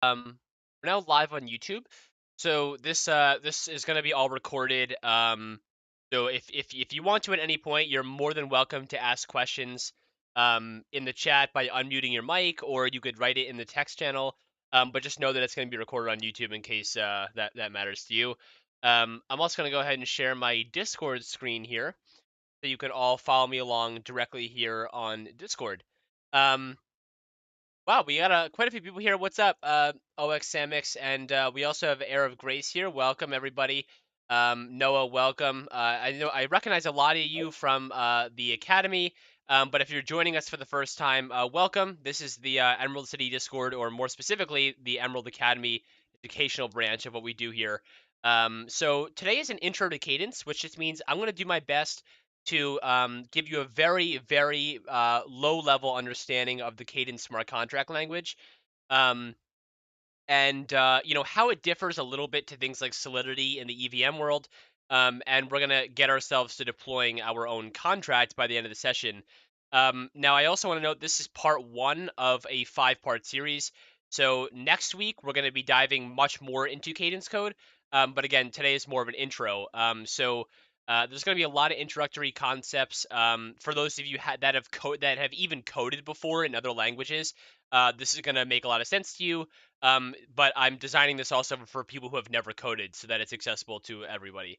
We're now live on YouTube, so this is gonna be all recorded. So if you want to at any point, you're more than welcome to ask questions in the chat by unmuting your mic, or you could write it in the text channel. But just know that it's gonna be recorded on YouTube in case that matters to you. I'm also gonna go ahead and share my Discord screen here, so you can all follow me along directly here on Discord. Um, Wow, we got quite a few people here. What's up, OX Samix, and we also have Air of Grace here. Welcome, everybody. Noah, welcome. I know I recognize a lot of you from the Academy, but if you're joining us for the first time, welcome. This is the Emerald City Discord, or more specifically, the Emerald Academy educational branch of what we do here. So today is an intro to Cadence, which just means I'm going to do my best to give you a very, very low-level understanding of the Cadence smart contract language, um, and how it differs a little bit to things like Solidity in the EVM world. And we're gonna get ourselves to deploying our own contract by the end of the session. Now, I also want to note this is part one of a five-part series. So next week we're going to be diving much more into Cadence code. But again, today is more of an intro. There's going to be a lot of introductory concepts for those of you that have even coded before in other languages. This is going to make a lot of sense to you. But I'm designing this also for people who have never coded, so that it's accessible to everybody.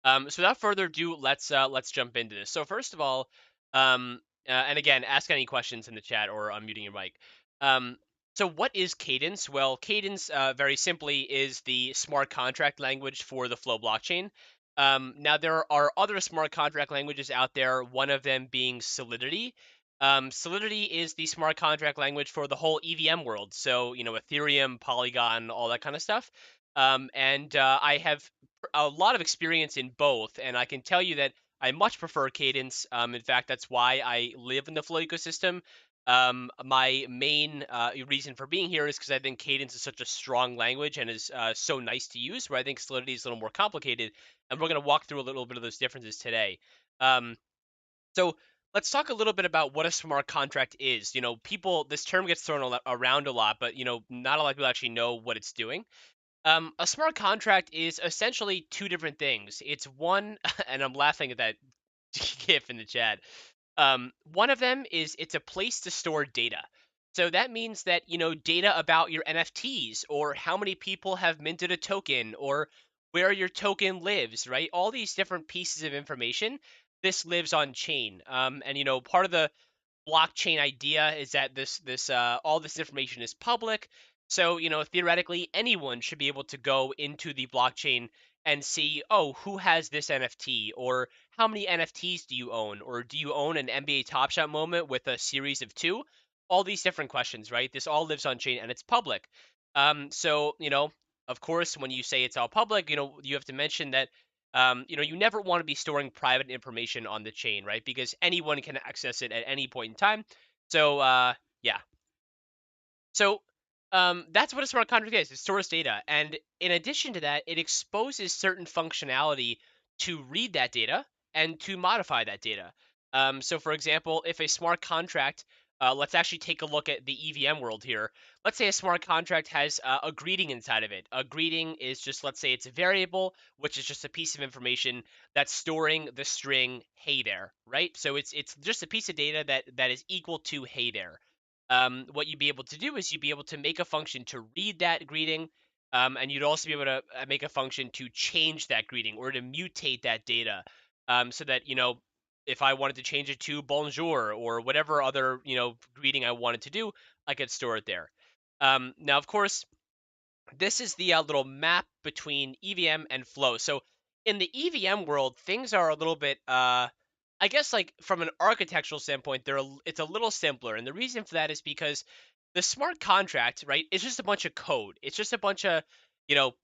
So without further ado, let's jump into this. So first of all, and again, ask any questions in the chat or unmuting your mic. Um, so what is Cadence? Well, Cadence, very simply, is the smart contract language for the Flow blockchain. Now, there are other smart contract languages out there, one of them being Solidity. Solidity is the smart contract language for the whole EVM world. So, Ethereum, Polygon, all that kind of stuff. And I have a lot of experience in both, and I can tell you that I much prefer Cadence. In fact, that's why I live in the Flow ecosystem. My main reason for being here is because I think Cadence is such a strong language and is so nice to use, where I think Solidity is a little more complicated. And we're going to walk through a little bit of those differences today. Um, so let's talk a little bit about what a smart contract is. This term gets thrown around a lot, but not a lot of people actually know what it's doing. A smart contract is essentially two different things. It's one, and I'm laughing at that GIF in the chat. One of them is it's a place to store data. So that means that, data about your NFTs or how many people have minted a token or where your token lives, right? All these different pieces of information, this lives on chain. And, part of the blockchain idea is that this all this information is public. So, theoretically anyone should be able to go into the blockchain and see, oh, who has this NFT, or how many NFTs do you own, or do you own an NBA Top Shot moment with a series of two? All these different questions, right? This all lives on chain and it's public. So, of course, when you say it's all public, you have to mention that you never want to be storing private information on the chain, right? Because anyone can access it at any point in time. So, yeah. So, that's what a smart contract is. It stores data, and in addition to that, it exposes certain functionality to read that data and to modify that data. So, for example, if a smart contract, let's actually take a look at the EVM world here. Let's say a smart contract has a greeting inside of it. A greeting is just, let's say it's a variable, which is just a piece of information that's storing the string "Hey there," right? So it's just a piece of data that is equal to "Hey there." What you'd be able to do is you'd be able to make a function to read that greeting, and you'd also be able to make a function to change that greeting or to mutate that data, so that if I wanted to change it to bonjour or whatever other greeting I wanted to do, I could store it there. Now, of course, this is the little map between EVM and Flow. So in the EVM world, things are a little bit, I guess, like from an architectural standpoint, it's a little simpler, and the reason for that is because the smart contract, right, is just a bunch of code. It's just a bunch of, you know,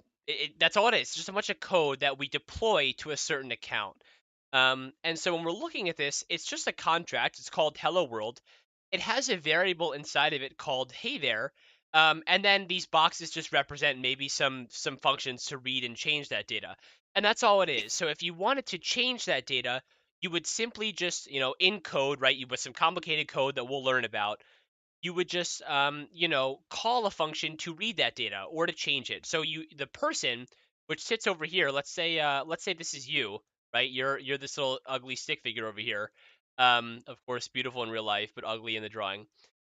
that's all it is. It's just a bunch of code that we deploy to a certain account. And so when we're looking at this, it's just a contract. It's called Hello World. It has a variable inside of it called Hey there, and then these boxes just represent maybe some functions to read and change that data. And that's all it is. So if you wanted to change that data, you would simply just, in code, right, you with some complicated code that we'll learn about, you would just call a function to read that data or to change it. So the person which sits over here, let's say this is you, right? You're this little ugly stick figure over here. Of course, beautiful in real life, but ugly in the drawing.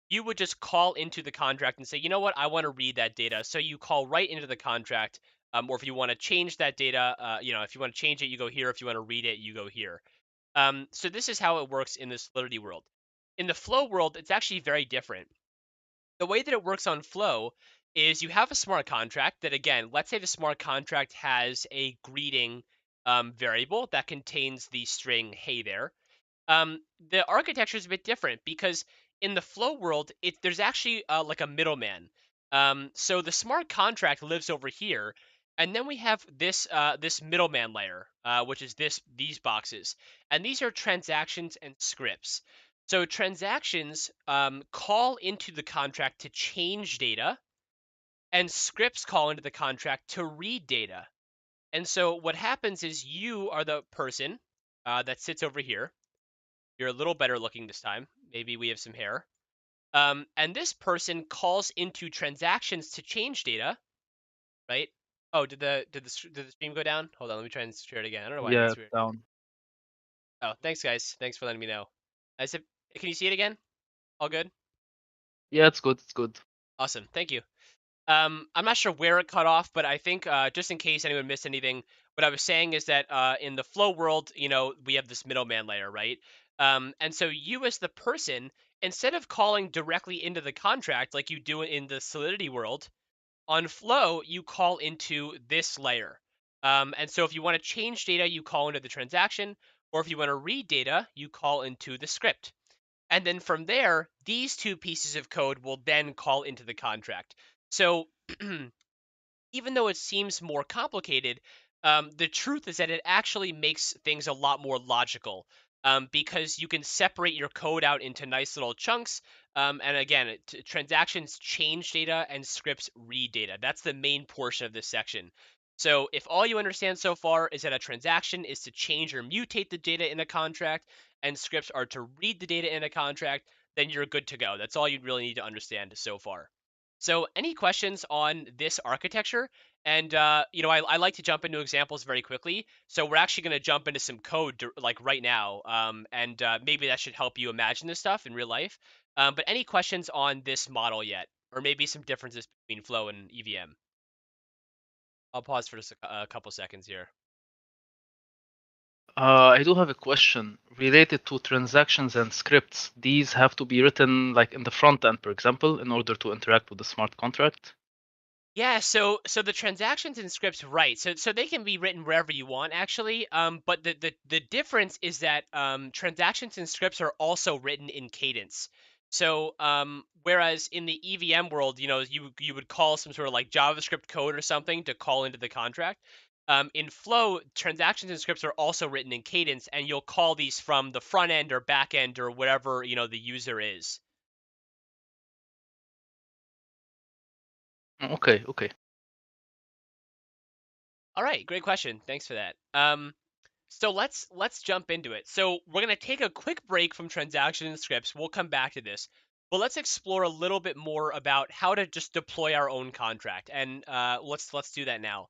You would just call into the contract and say, you know what, I want to read that data. So you call right into the contract. Or if you want to change that data, if you want to change it, you go here. If you want to read it, you go here. So this is how it works in the Solidity world. In the Flow world, it's actually very different. The way that it works on Flow is you have a smart contract that, again, let's say the smart contract has a greeting variable that contains the string "Hey there." The architecture is a bit different because in the Flow world, there's actually like a middleman. So the smart contract lives over here, and then we have this middleman layer, which is these boxes, and these are transactions and scripts. So transactions call into the contract to change data, and scripts call into the contract to read data. And so what happens is you are the person that sits over here. You're a little better looking this time. Maybe we have some hair. And this person calls into transactions to change data, right? Oh, did the stream go down? Hold on, let me try and share it again. I don't know why Yeah, that's weird. down. Oh, thanks guys. Thanks for letting me know. As if, can you see it again? All good? Yeah, it's good. It's good. Awesome. Thank you. I'm not sure where it cut off, but I think just in case anyone missed anything, what I was saying is that in the Flow world, we have this middleman layer, right? And so you as the person, instead of calling directly into the contract like you do in the Solidity world, on Flow, you call into this layer. And so if you want to change data, you call into the transaction, or if you want to read data, you call into the script. And then from there, these two pieces of code will then call into the contract. So even though it seems more complicated, the truth is that it actually makes things a lot more logical because you can separate your code out into nice little chunks. And again, transactions change data and scripts read data. That's the main portion of this section. So if all you understand so far is that a transaction is to change or mutate the data in a contract and scripts are to read the data in a contract, then you're good to go. That's all you really need to understand so far. So, any questions on this architecture? And I like to jump into examples very quickly. So we're actually going to jump into some code like right now, and maybe that should help you imagine this stuff in real life. But any questions on this model yet, or maybe some differences between Flow and EVM? I'll pause for just a couple seconds here. I do have a question related to transactions and scripts. These have to be written like in the front end, for example, in order to interact with the smart contract. Yeah, so the transactions and scripts, right? So they can be written wherever you want, actually. But the difference is that transactions and scripts are also written in Cadence. So whereas in the EVM world, you would call some sort of like JavaScript code or something to call into the contract. In Flow, transactions and scripts are also written in Cadence, and you'll call these from the front end or back end or whatever the user is. Okay, okay. All right, great question. Thanks for that. So let's jump into it. So we're gonna take a quick break from transaction and scripts. We'll come back to this, but let's explore a little bit more about how to just deploy our own contract, and let's do that now.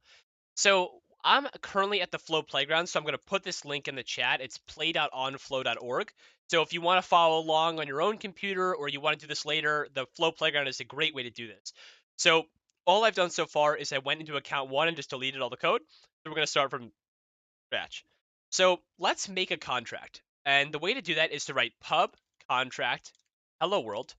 So I'm currently at the Flow Playground, so I'm going to put this link in the chat. It's play.onflow.org. So if you want to follow along on your own computer or you want to do this later, the Flow Playground is a great way to do this. So all I've done so far is I went into account one and just deleted all the code. So we're going to start from scratch. So let's make a contract. And the way to do that is to write pub contract hello world,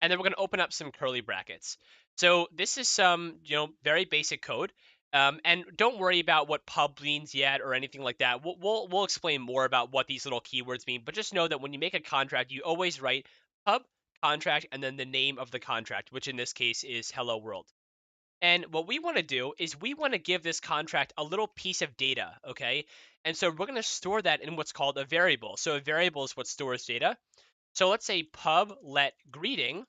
and then we're going to open up some curly brackets. So this is some, very basic code. And don't worry about what pub means yet or anything like that. We'll explain more about what these little keywords mean, but just know that when you make a contract, you always write pub contract and then the name of the contract, which in this case is hello world. And what we want to do is we want to give this contract a little piece of data, okay? And so we're going to store that in what's called a variable. So a variable is what stores data. So let's say pub let greeting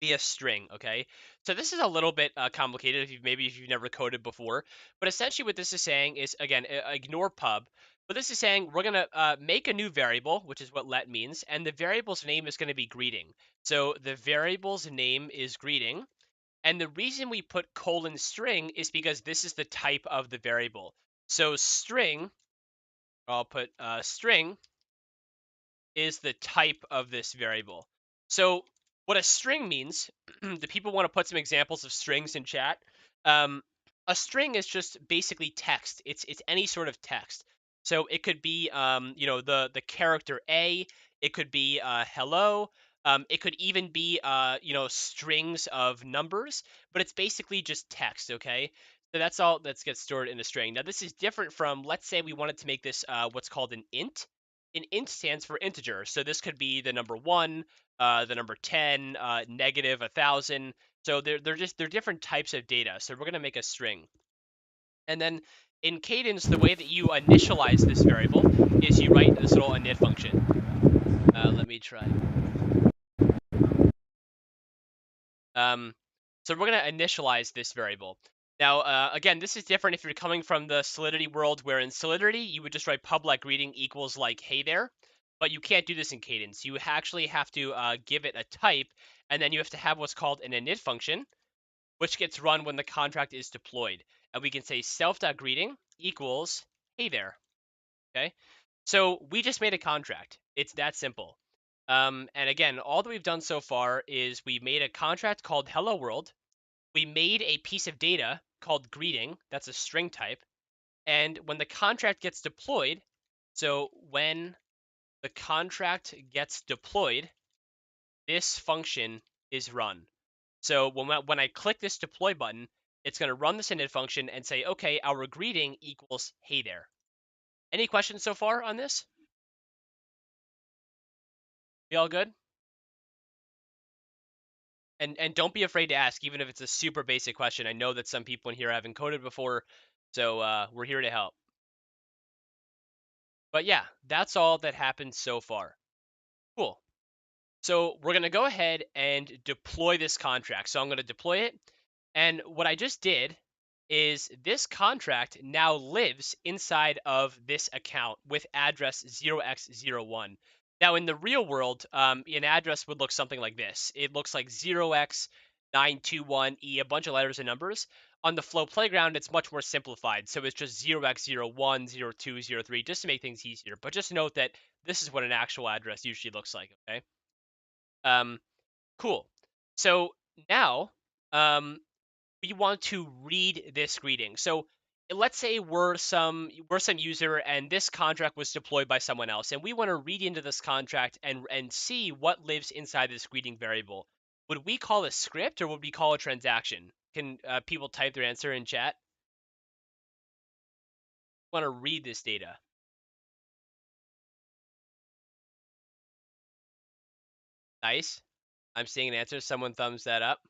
be a string, okay? So this is a little bit complicated if you've never coded before, but essentially what this is saying is, again, ignore pub. But this is saying we're going to make a new variable, which is what let means, and the variable's name is going to be greeting. So the variable's name is greeting, and the reason we put colon string is because this is the type of the variable. So string, I'll put string is the type of this variable. So what a string means, do people want to put some examples of strings in chat? Um, a string is just basically text. It's any sort of text. So it could be the character A. It could be hello. It could even be strings of numbers, but it's basically just text. Okay. So that's all that gets stored in a string. Now this is different from, let's say we wanted to make this what's called an int stands for integer. So this could be the number 1, the number 10, negative 1,000. So they're different types of data. So we're going to make a string. And then in Cadence, the way that you initialize this variable is you write this little init function. Let me try. So we're going to initialize this variable. Now, again, this is different if you're coming from the Solidity world, where in Solidity, you would just write pub like greeting equals like hey there, but you can't do this in Cadence. You actually have to give it a type, and then you have to have what's called an init function, which gets run when the contract is deployed. And we can say self.greeting equals hey there, okay? So we just made a contract. It's that simple. And again, all that we've done so far is we made a contract called hello world. We made a piece of data called greeting. That's a string type. And when the contract gets deployed, so when the contract gets deployed, this function is run. So when I click this deploy button, it's going to run this init function and say, okay, our greeting equals hey there. Any questions so far on this? You all good? And don't be afraid to ask, even if it's a super basic question. I know that some people in here haven't coded before, so we're here to help. But yeah, that's all that happened so far. Cool. So we're going to go ahead and deploy this contract. So I'm going to deploy it. And what I just did is this contract now lives inside of this account with address 0x01. Now, in the real world, an address would look something like this. It looks like 0x921E, a bunch of letters and numbers. On the Flow Playground, it's much more simplified. So it's just 0x01, 02, 03, just to make things easier. But just note that this is what an actual address usually looks like, okay? Um, cool. So now we want to read this greeting. So let's say we're some user and this contract was deployed by someone else, and we want to read into this contract and see what lives inside this greeting variable. Would we call a script or would we call a transaction? Can people type their answer in chat? Want to read this data? Nice. I'm seeing an answer. Someone thumbs that up.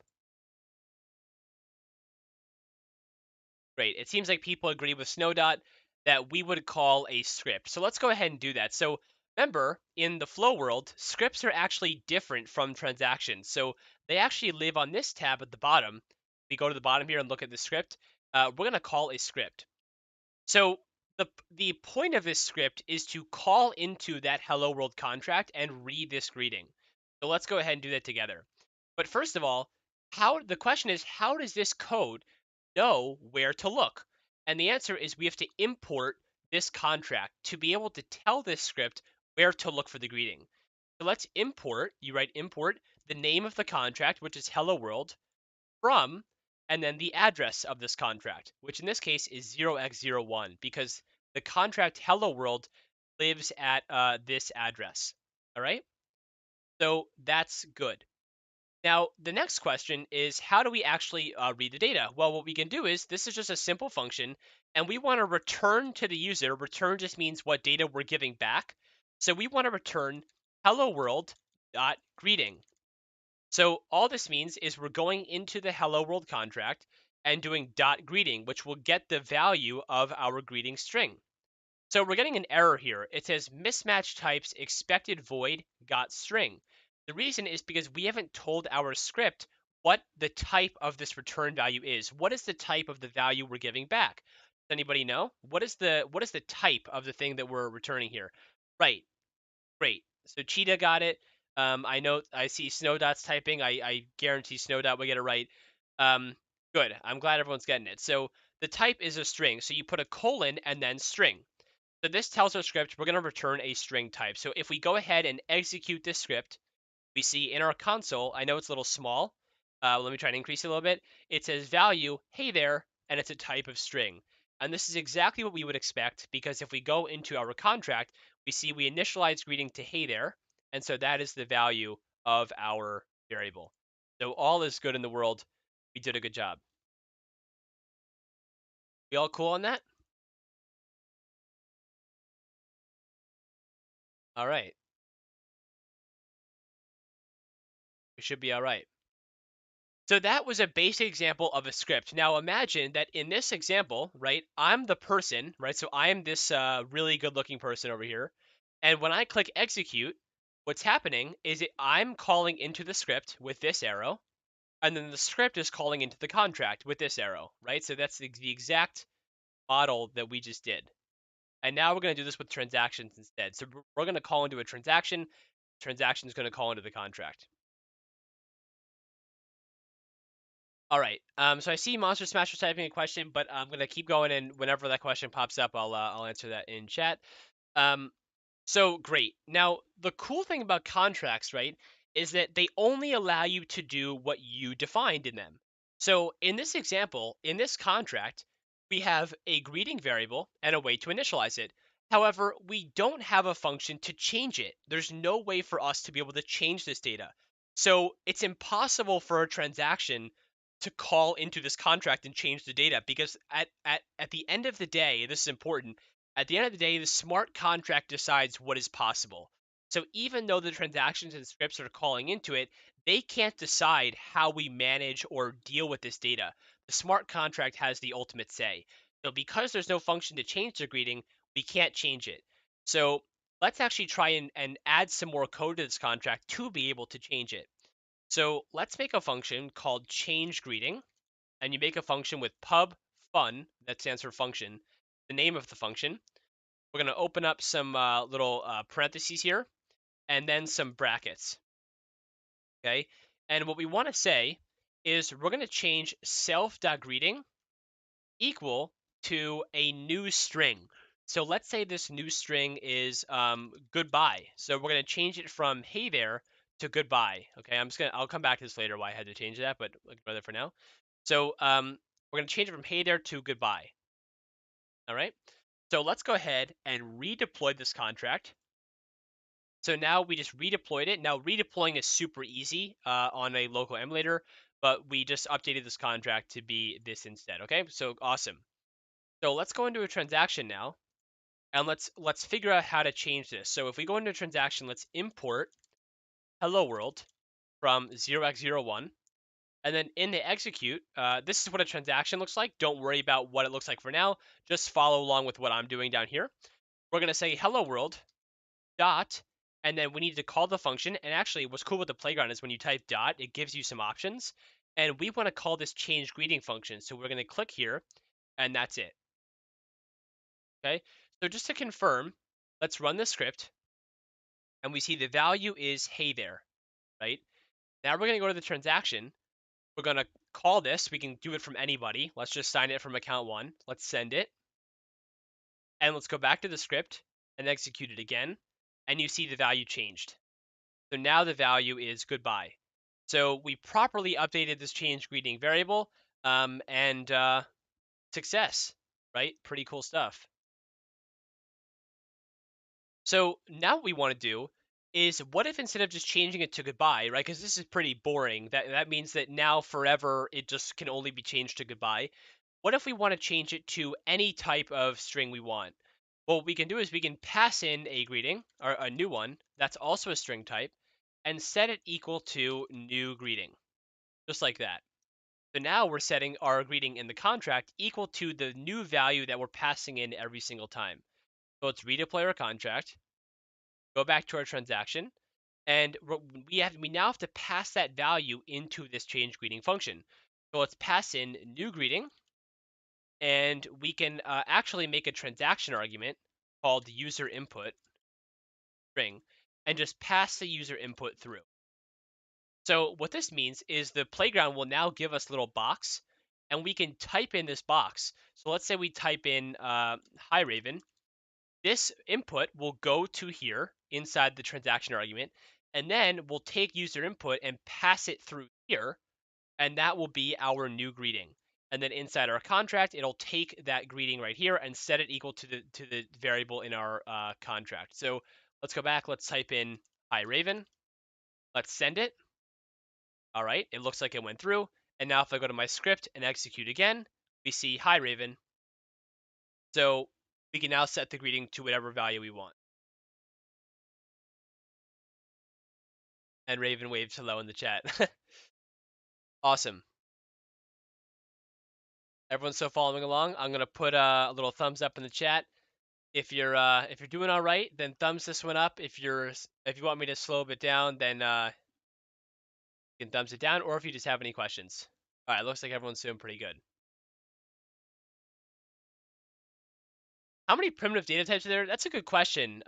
Great. It seems like people agree with Snowdot that we would call a script. So let's go ahead and do that. So remember, in the flow world, scripts are actually different from transactions. So they actually live on this tab at the bottom. We go to the bottom here and look at the script. We're going to call a script. So the point of this script is to call into that hello world contract and read this greeting. So let's go ahead and do that together. But first of all, the question is, how does this code know where to look? And the answer is we have to import this contract to be able to tell this script where to look for the greeting. So let's import, you write import the name of the contract, which is hello world, from, and then the address of this contract, which in this case is 0x01, because the contract hello world lives at this address. All right, so that's good. Now, the next question is, how do we actually read the data? Well, what we can do is, this is just a simple function, and we want to return to the user. Return just means what data we're giving back. So we want to return hello world dot greeting. So all this means is we're going into the hello world contract and doing dot greeting, which will get the value of our greeting string. So we're getting an error here. It says mismatch types expected void got string. The reason is because we haven't told our script what the type of this return value is. What is the type of the value we're giving back? Anybody know? What is the type of the thing that we're returning here? Right. Great. So Cheetah got it. I know I see Snowdot's typing. I guarantee Snowdot will get it right. Um, good. I'm glad everyone's getting it. So the type is a string. So you put a colon and then string. So this tells our script we're going to return a string type. So if we go ahead and execute this script, we see in our console, I know it's a little small. Let me try and increase it a little bit. It says value, hey there, and it's a type of string. And this is exactly what we would expect because if we go into our contract, we see we initialize greeting to hey there. And so that is the value of our variable. So all is good in the world. We did a good job. We all cool on that? All right. We should be all right. So that was a basic example of a script. Now imagine that in this example, right, I'm the person, right? So I am this really good looking person over here. And when I click execute, what's happening is I'm calling into the script with this arrow, and then the script is calling into the contract with this arrow, right? So that's the exact model that we just did. And now we're going to do this with transactions instead. So we're going to call into a transaction. Transaction is going to call into the contract. All right. So I see Monster Smasher typing a question, but I'm gonna keep going, and whenever that question pops up, I'll answer that in chat. Um, so great. Now the cool thing about contracts, right, is that they only allow you to do what you defined in them. So in this example, in this contract, we have a greeting variable and a way to initialize it. However, we don't have a function to change it. There's no way for us to be able to change this data. So it's impossible for a transaction to call into this contract and change the data because at the end of the day, this is important. At the end of the day, the smart contract decides what is possible. So even though the transactions and scripts are calling into it, they can't decide how we manage or deal with this data. The smart contract has the ultimate say. So because there's no function to change the greeting, we can't change it. So let's actually try and add some more code to this contract to be able to change it. So let's make a function called change greeting, and you make a function with pub fun, that stands for function, the name of the function. We're going to open up some little parentheses here, and then some brackets, okay? And what we want to say is we're going to change self.greeting equal to a new string. So let's say this new string is goodbye. So we're going to change it from hey there to goodbye. Okay, I'll come back to this later why I had to change that, but rather for now. So we're going to change it from hey there to goodbye. All right. So let's go ahead and redeploy this contract. So now we just redeployed it. Now redeploying is super easy on a local emulator, but we just updated this contract to be this instead. Okay, so awesome. So let's go into a transaction now, and let's figure out how to change this. So if we go into a transaction, let's import hello world from 0x01, and then in the execute, this is what a transaction looks like. Don't worry about what it looks like for now. Just follow along with what I'm doing down here. We're gonna say hello world dot, and then we need to call the function. And actually, what's cool with the playground is when you type dot, it gives you some options. And we want to call this change greeting function. So we're going to click here, and that's it. Okay. So just to confirm, let's run the script, and we see the value is hey there, right? Now we're going to go to the transaction. We're going to call this. We can do it from anybody. Let's just sign it from account one. Let's send it. And let's go back to the script and execute it again. And you see the value changed. So now the value is goodbye. So we properly updated this change greeting variable, and success, right? Pretty cool stuff. So now what we want to do is what if instead of just changing it to goodbye, right? Because this is pretty boring. That means that now forever it just can only be changed to goodbye. What if we want to change it to any type of string we want? Well, what we can do is we can pass in a greeting or a new one that's also a string type and set it equal to new greeting, just like that. So now we're setting our greeting in the contract equal to the new value that we're passing in every single time. So let's redeploy our contract, go back to our transaction, and we now have to pass that value into this change greeting function. So let's pass in new greeting, and we can actually make a transaction argument called user input string and just pass the user input through. So what this means is the playground will now give us a little box, and we can type in this box. So let's say we type in hi Raven. This input will go to here inside the transaction argument, and then we'll take user input and pass it through here, and that will be our new greeting. And then inside our contract, it'll take that greeting right here and set it equal to the variable in our contract. So let's go back. Let's type in hi Raven. Let's send it. All right, it looks like it went through. And now if I go to my script and execute again, we see hi Raven. So we can now set the greeting to whatever value we want. And Raven waved hello in the chat. Awesome. Everyone's still following along. I'm gonna put a little thumbs up in the chat. If you're doing all right, then thumbs this one up. If you want me to slow it down, then you can thumbs it down. Or if you just have any questions. All right, looks like everyone's doing pretty good. How many primitive data types are there? That's a good question.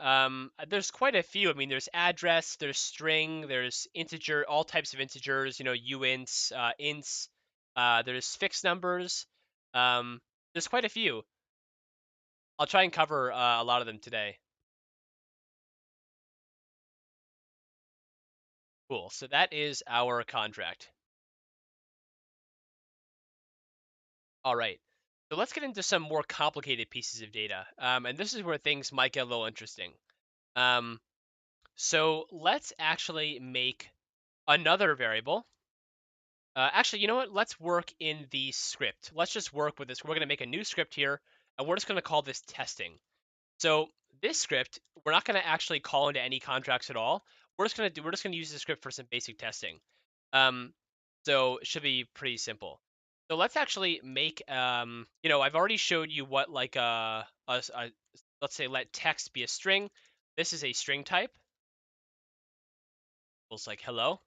There's quite a few. I mean, there's address, there's string, there's integer, all types of integers. Uints, ints. There's fixed numbers. Um, there's quite a few. I'll try and cover a lot of them today. Cool. So that is our contract. All right. So let's get into some more complicated pieces of data. And this is where things might get a little interesting. Um, so let's actually make another variable. Actually, you know what? Let's work in the script. Let's just work with this. We're going to make a new script here, and we're just going to call this testing. So this script, we're not going to actually call into any contracts at all. We're just going to use the script for some basic testing. Um, so it should be pretty simple. So let's actually make I've already showed you what like let's say let text be a string. This is a string type. It's like hello.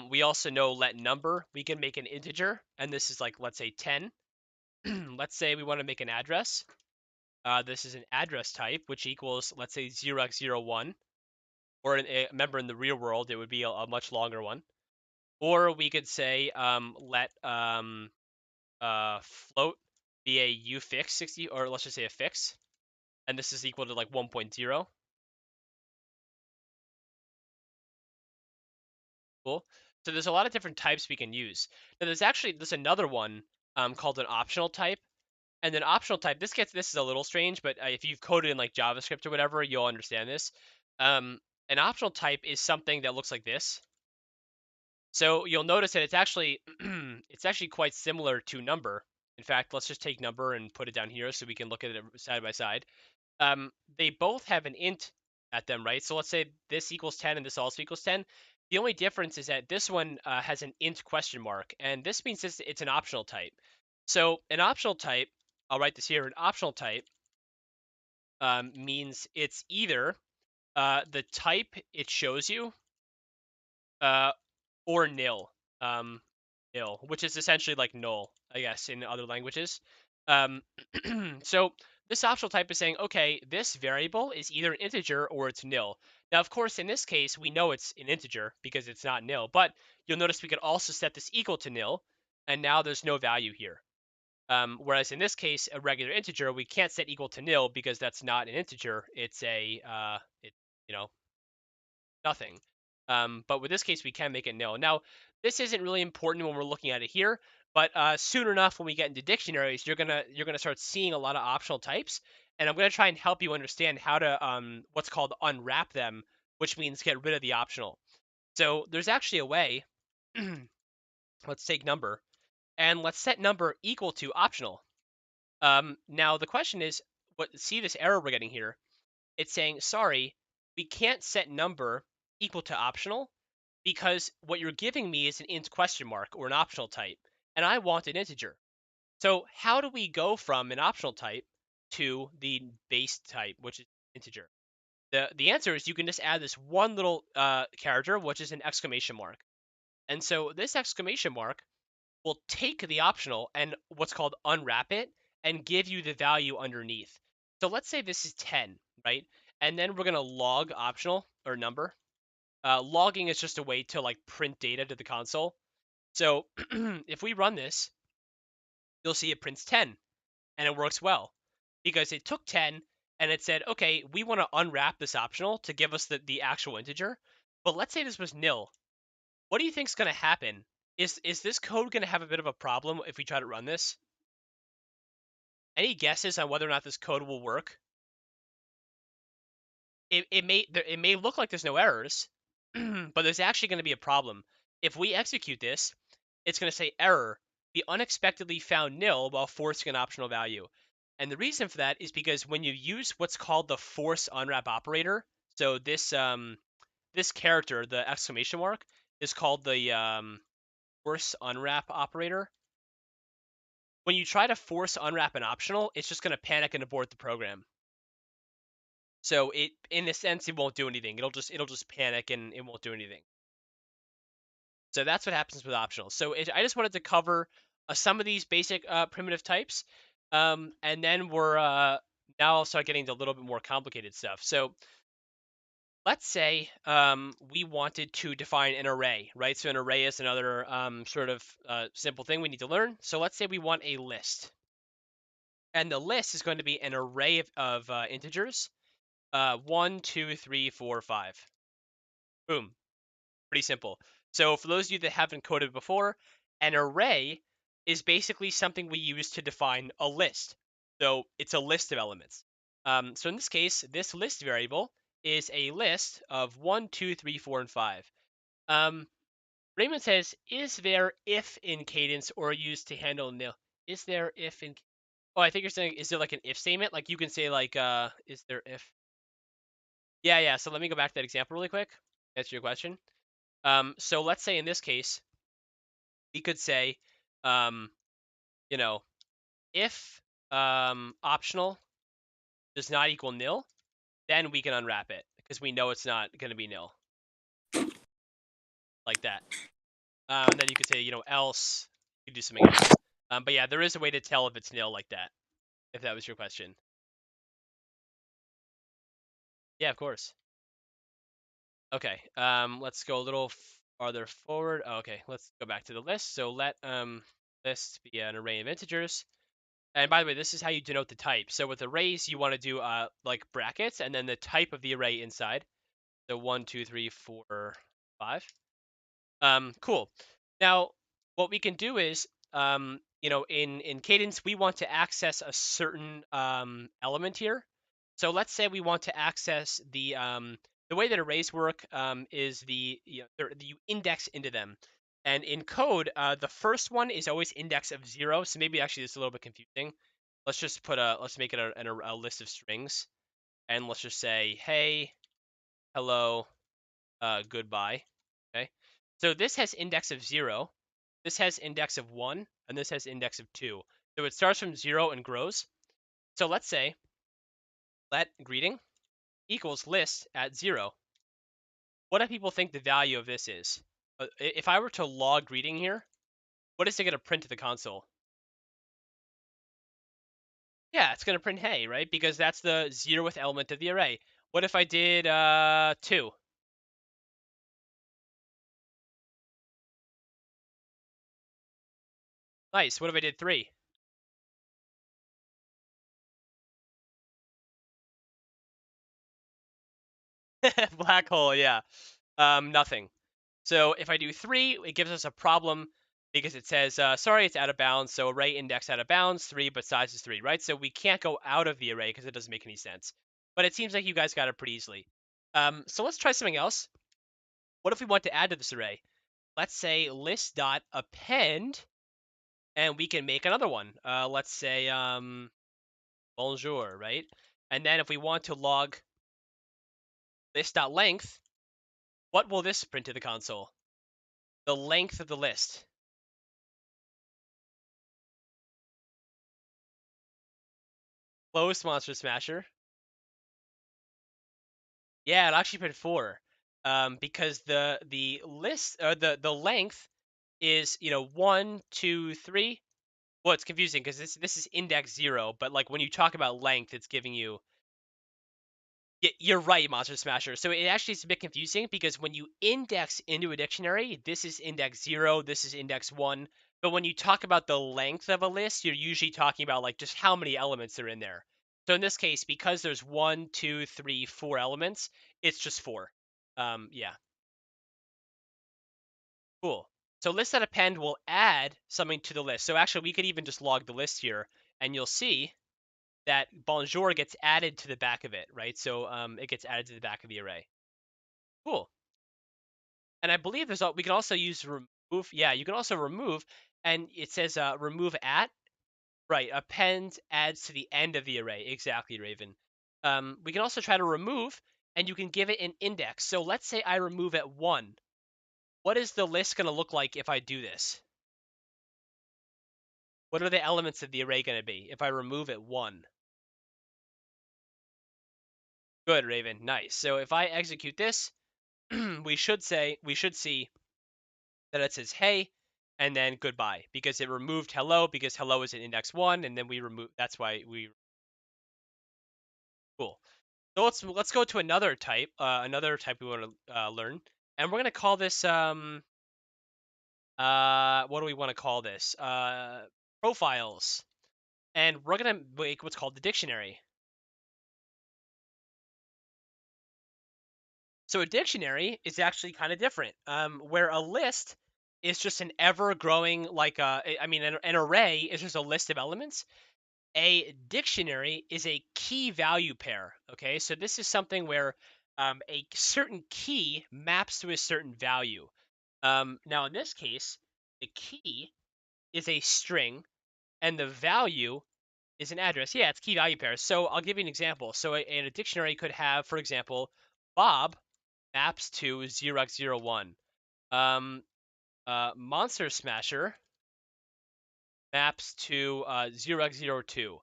We also know let number, we can make an integer, and this is like, let's say 10. Let's say we want to make an address. This is an address type, which equals, let's say 0x01, or remember in the real world, it would be a much longer one. Or we could say let float be a ufix 60, or let's just say a fix, and this is equal to like 1.0. Cool. So there's a lot of different types we can use. Now there's another one called an optional type. And then optional type, this is a little strange, but if you've coded in like JavaScript or whatever, you'll understand this. An optional type is something that looks like this. So you'll notice that it's actually it's actually quite similar to number. In fact, let's just take number and put it down here so we can look at it side by side. They both have an int at them, right? So let's say this equals 10 and this also equals 10. The only difference is that this one has an int question mark, and this means it's an optional type. So an optional type, I'll write this here, an optional type means it's either the type it shows you uh, or nil. Nil, which is essentially like null, I guess, in other languages. Um, so this optional type is saying, okay, this variable is either an integer or it's nil. Now, of course, in this case, we know it's an integer because it's not nil, but you'll notice we could also set this equal to nil, and now there's no value here. Whereas in this case, a regular integer, we can't set equal to nil because that's not an integer. It's you know, nothing. But with this case, we can make it nil. Now, this isn't really important when we're looking at it here, but soon enough, when we get into dictionaries, you're gonna start seeing a lot of optional types, and I'm gonna try and help you understand how to what's called unwrap them, which means get rid of the optional. So there's actually a way. Let's take number, and let's set number equal to optional. Now the question is, see this error we're getting here? It's saying, sorry, we can't set number equal to optional because what you're giving me is an int question mark or an optional type, and I want an integer. So how do we go from an optional type to the base type, which is integer? The answer is you can just add this one little character, which is an exclamation mark. And so this exclamation mark will take the optional and what's called unwrap it and give you the value underneath. So let's say this is 10, right? And then we're going to log optional or number. Logging is just a way to like print data to the console. So if we run this, you'll see it prints 10 and it works well because it took 10 and it said, okay, we want to unwrap this optional to give us the actual integer. But let's say this was nil. What do you think is going to happen? Is this code going to have a bit of a problem if we try to run this? Any guesses on whether or not this code will work? It may look like there's no errors, but there's actually going to be a problem. If we execute this, it's going to say error. We unexpectedly found nil while forcing an optional value. And the reason for that is because when you use what's called the force unwrap operator, so this character, the exclamation mark, is called the force unwrap operator. When you try to force unwrap an optional, it's just going to panic and abort the program. So it, in a sense, it won't do anything. It'll just panic and it won't do anything. So that's what happens with optionals. So I just wanted to cover some of these basic primitive types, and then we're now I'll start getting to a little bit more complicated stuff. So let's say we wanted to define an array, right? So an array is another sort of simple thing we need to learn. So let's say we want a list, and the list is going to be an array of integers, 1, 2, 3, 4, 5. Boom. Pretty simple. So for those of you that haven't coded before, an array is basically something we use to define a list. So it's a list of elements. So in this case, this list variable is a list of 1, 2, 3, 4, and 5. Raymond says, is there if in Cadence or used to handle nil? Is there if in... Oh, I think you're saying, is there like an if statement? Like you can say like, is there if... Yeah. So let me go back to that example really quick. Answer your question. So let's say in this case, we could say, um, you know, if optional does not equal nil, then we can unwrap it because we know it's not going to be nil, like that. And then you could say, else you do something else. But yeah, there is a way to tell if it's nil like that, if that was your question. Yeah, of course. Okay. Let's go a little farther forward. Oh, okay, let's go back to the list. So let list be an array of integers. And by the way, this is how you denote the type. So with arrays, you want to do like brackets and then the type of the array inside. So 1, 2, 3, 4, 5. Cool. Now, what we can do is, in Cadence, we want to access a certain element here. So let's say we want to access the way that arrays work is you index into them. And in code, the first one is always index of 0. So maybe actually this is a little bit confusing. Let's make it a list of strings, and let's just say, hey, hello, goodbye. Okay. So this has index of 0, this has index of 1, and this has index of 2. So it starts from 0 and grows. So let's say let greeting equals list at 0. What do people think the value of this is? If I were to log greeting here, what is it going to print to the console? Yeah, it's going to print hey, right? Because that's the 0th element of the array. What if I did 2? Nice. What if I did 3? Black hole, yeah. Nothing. So if I do 3, it gives us a problem because it says, sorry, it's out of bounds. So array index out of bounds, 3, but size is 3, right? So we can't go out of the array because it doesn't make any sense. But it seems like you guys got it pretty easily. So let's try something else. What if we want to add to this array? Let's say list.append, and we can make another one. Let's say bonjour, right? And then if we want to log list.length, what will this print to the console? The length of the list. Close Monster Smasher. Yeah, it actually print 4. Because the list or the length is 1, 2, 3. Well, it's confusing because this is index 0, but like when you talk about length, it's giving you. You're right, Monster Smasher. So it actually is a bit confusing because when you index into a dictionary, this is index 0, this is index 1. But when you talk about the length of a list, you're usually talking about like just how many elements are in there. So in this case, because there's 1, 2, 3, 4 elements, it's just 4. Yeah, cool. So list at append will add something to the list. So actually, we could even just log the list here, and you'll see that bonjour gets added to the back of it, right? So it gets added to the back of the array. Cool. And I believe we can also use remove. Yeah, you can also remove, and it says remove at. Right, append adds to the end of the array. Exactly, Raven. We can also try to remove, and you can give it an index. So let's say I remove at 1. What is the list going to look like if I do this? What are the elements of the array going to be if I remove at 1? Good, Raven. Nice. So if I execute this, we should see that it says hey, and then goodbye, because it removed hello, because hello is in index 1, and then we remove. That's why we. Cool. So let's go to another type we want to learn, and we're gonna call this what do we want to call this? Profiles, and we're gonna make what's called the dictionary. So a dictionary is actually kind of different, where a list is just an ever-growing, like I mean, an array is just a list of elements. A dictionary is a key value pair. Okay, so this is something where a certain key maps to a certain value. Now, in this case, the key is a string and the value is an address. Yeah, it's key value pairs. So I'll give you an example. So a dictionary could have, for example, Bob maps to 0x01. Um, Monster Smasher maps to 0x02.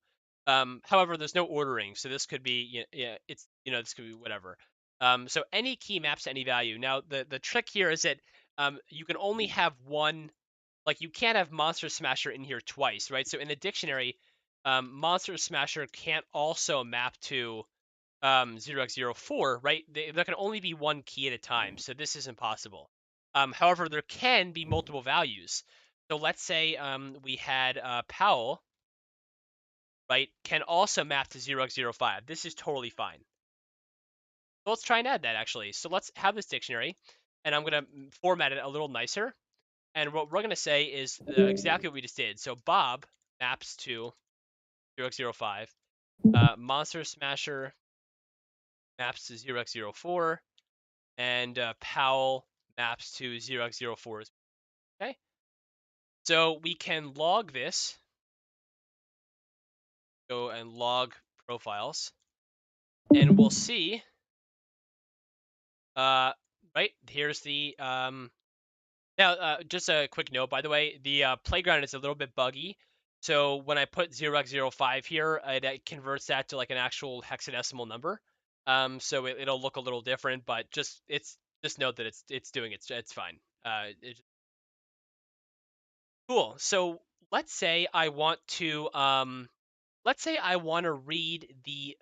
However, there's no ordering, so this could be yeah, it's this could be whatever. So any key maps to any value. Now the trick here is that you can only have one. Like you can't have Monster Smasher in here twice, right? So in the dictionary, Monster Smasher can't also map to 0x04, right? There can only be one key at a time, so this is impossible. However, there can be multiple values. So let's say we had Powell, right, can also map to 0x05. This is totally fine. So let's try and add that actually. So let's have this dictionary, and I'm going to format it a little nicer. And what we're going to say is exactly what we just did. So Bob maps to 0x05. Monster Smasher maps to 0x04. And Powell maps to 0x04. Okay. So we can log this. Go and log profiles. And we'll see. Right, here's the now, just a quick note, by the way, the playground is a little bit buggy. So when I put 0x05 here, it converts that to like an actual hexadecimal number. So it'll look a little different, but just note that it's doing it. It's fine. Cool. So let's say I want to read the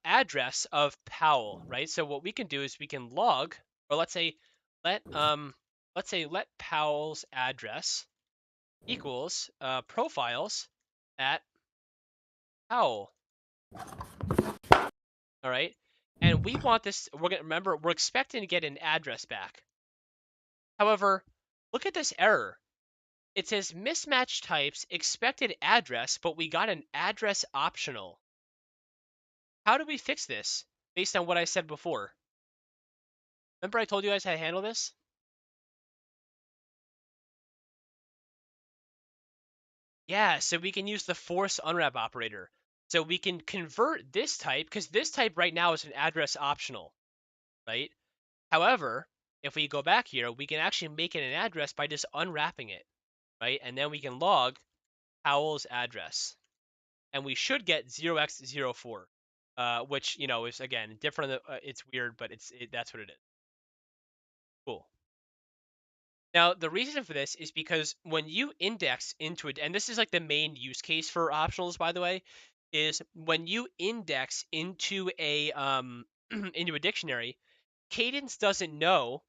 address of Powell, right? So what we can do is we can log, or let let Powell's address equals profiles at Powell. All right, and we want this. We're gonna remember we're expecting to get an address back. However, look at this error. It says mismatch types expected address, but we got an address optional. How do we fix this based on what I said before? Remember I told you guys how to handle this? Yeah, so we can use the force unwrap operator. So we can convert this type, because this type right now is an address optional, right? However, if we go back here, we can actually make it an address by just unwrapping it, right? And then we can log Howell's address. And we should get 0x04, which, is, again, different. It's weird, but that's what it is. Cool. Now, the reason for this is because when you index into it, and this is like the main use case for optionals, by the way, is when you index into a into a dictionary, Cadence doesn't know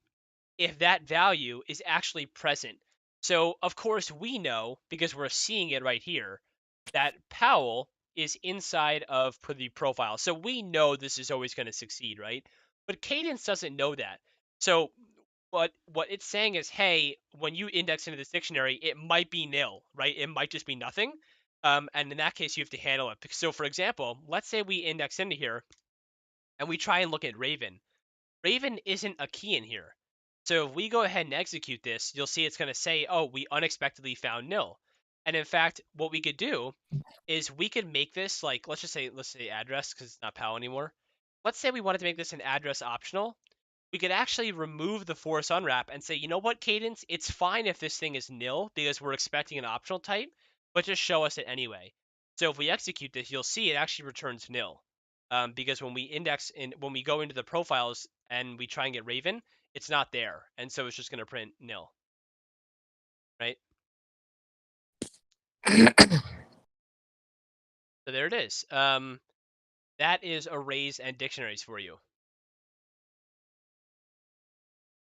if that value is actually present. So, of course, we know because we're seeing it right here that Powell is inside of the profile. So we know this is always going to succeed, right? But Cadence doesn't know that. So what it's saying is, hey, when you index into this dictionary, it might be nil, right? It might just be nothing. And in that case, you have to handle it. So, for example, let's say we index into here and we try and look at Raven. Raven isn't a key in here. So if we go ahead and execute this, you'll see it's going to say, oh, we unexpectedly found nil. And in fact, what we could do is we could make this like, let's say address because it's not PAL anymore. Let's say we wanted to make this an address optional. We could actually remove the force unwrap and say, you know what, Cadence, it's fine if this thing is nil because we're expecting an optional type, but just show us it anyway. So if we execute this, you'll see it actually returns nil. Because when we index in, when we go into the profiles and we try and get Raven, it's not there, and so it's just going to print nil, right? So there it is. That is arrays and dictionaries for you.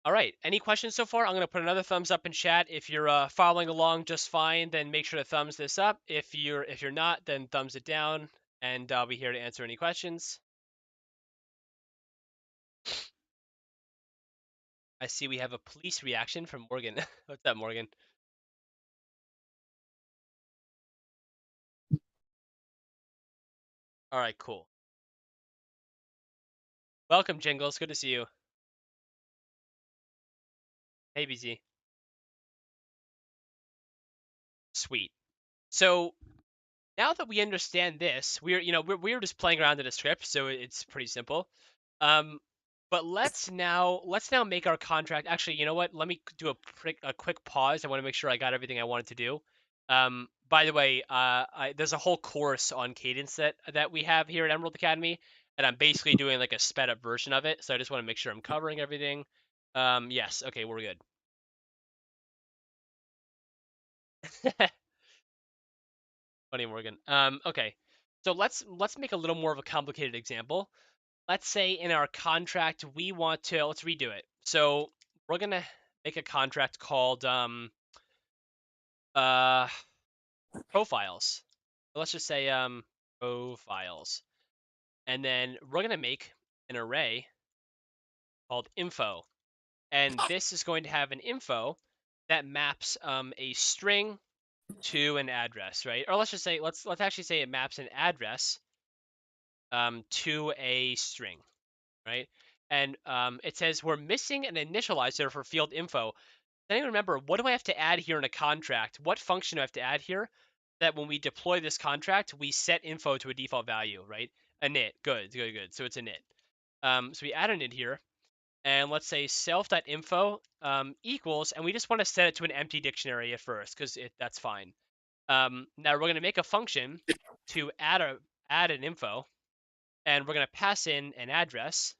All right. Any questions so far? I'm going to put another thumbs up in chat. If you're following along just fine, then make sure to thumbs this up. If you're not, then thumbs it down, and I'll be here to answer any questions. I see we have a police reaction from Morgan. What's up, Morgan? All right, cool. Welcome, Jingles. Good to see you. Hey, BZ. Sweet. So now that we understand this, we're just playing around in a script, so it's pretty simple. Um, but let's now make our contract. Actually, you know what? Let me do a quick pause. I want to make sure I got everything I wanted to do. By the way, there's a whole course on Cadence that we have here at Emerald Academy, and I'm basically doing like a sped up version of it. So I just want to make sure I'm covering everything. Yes, okay, we're good. Funny, Morgan. Okay. So let's make a little more of a complicated example. Let's say in our contract we want to let's redo it. So we're gonna make a contract called uh profiles. So let's just say profiles. And then we're gonna make an array called info. And this is going to have an info that maps a string to an address, right? Or let's just say let's actually say it maps an address to a string, right? And it says we're missing an initializer for field info. Then remember, what do I have to add here in a contract? What function do I have to add here that when we deploy this contract, we set info to a default value, right? A init. Good, good, good. So it's a init. So we add an init here, and let's say self.info equals, and we just want to set it to an empty dictionary at first because that's fine. Now we're going to make a function to add an info, and we're going to pass in an address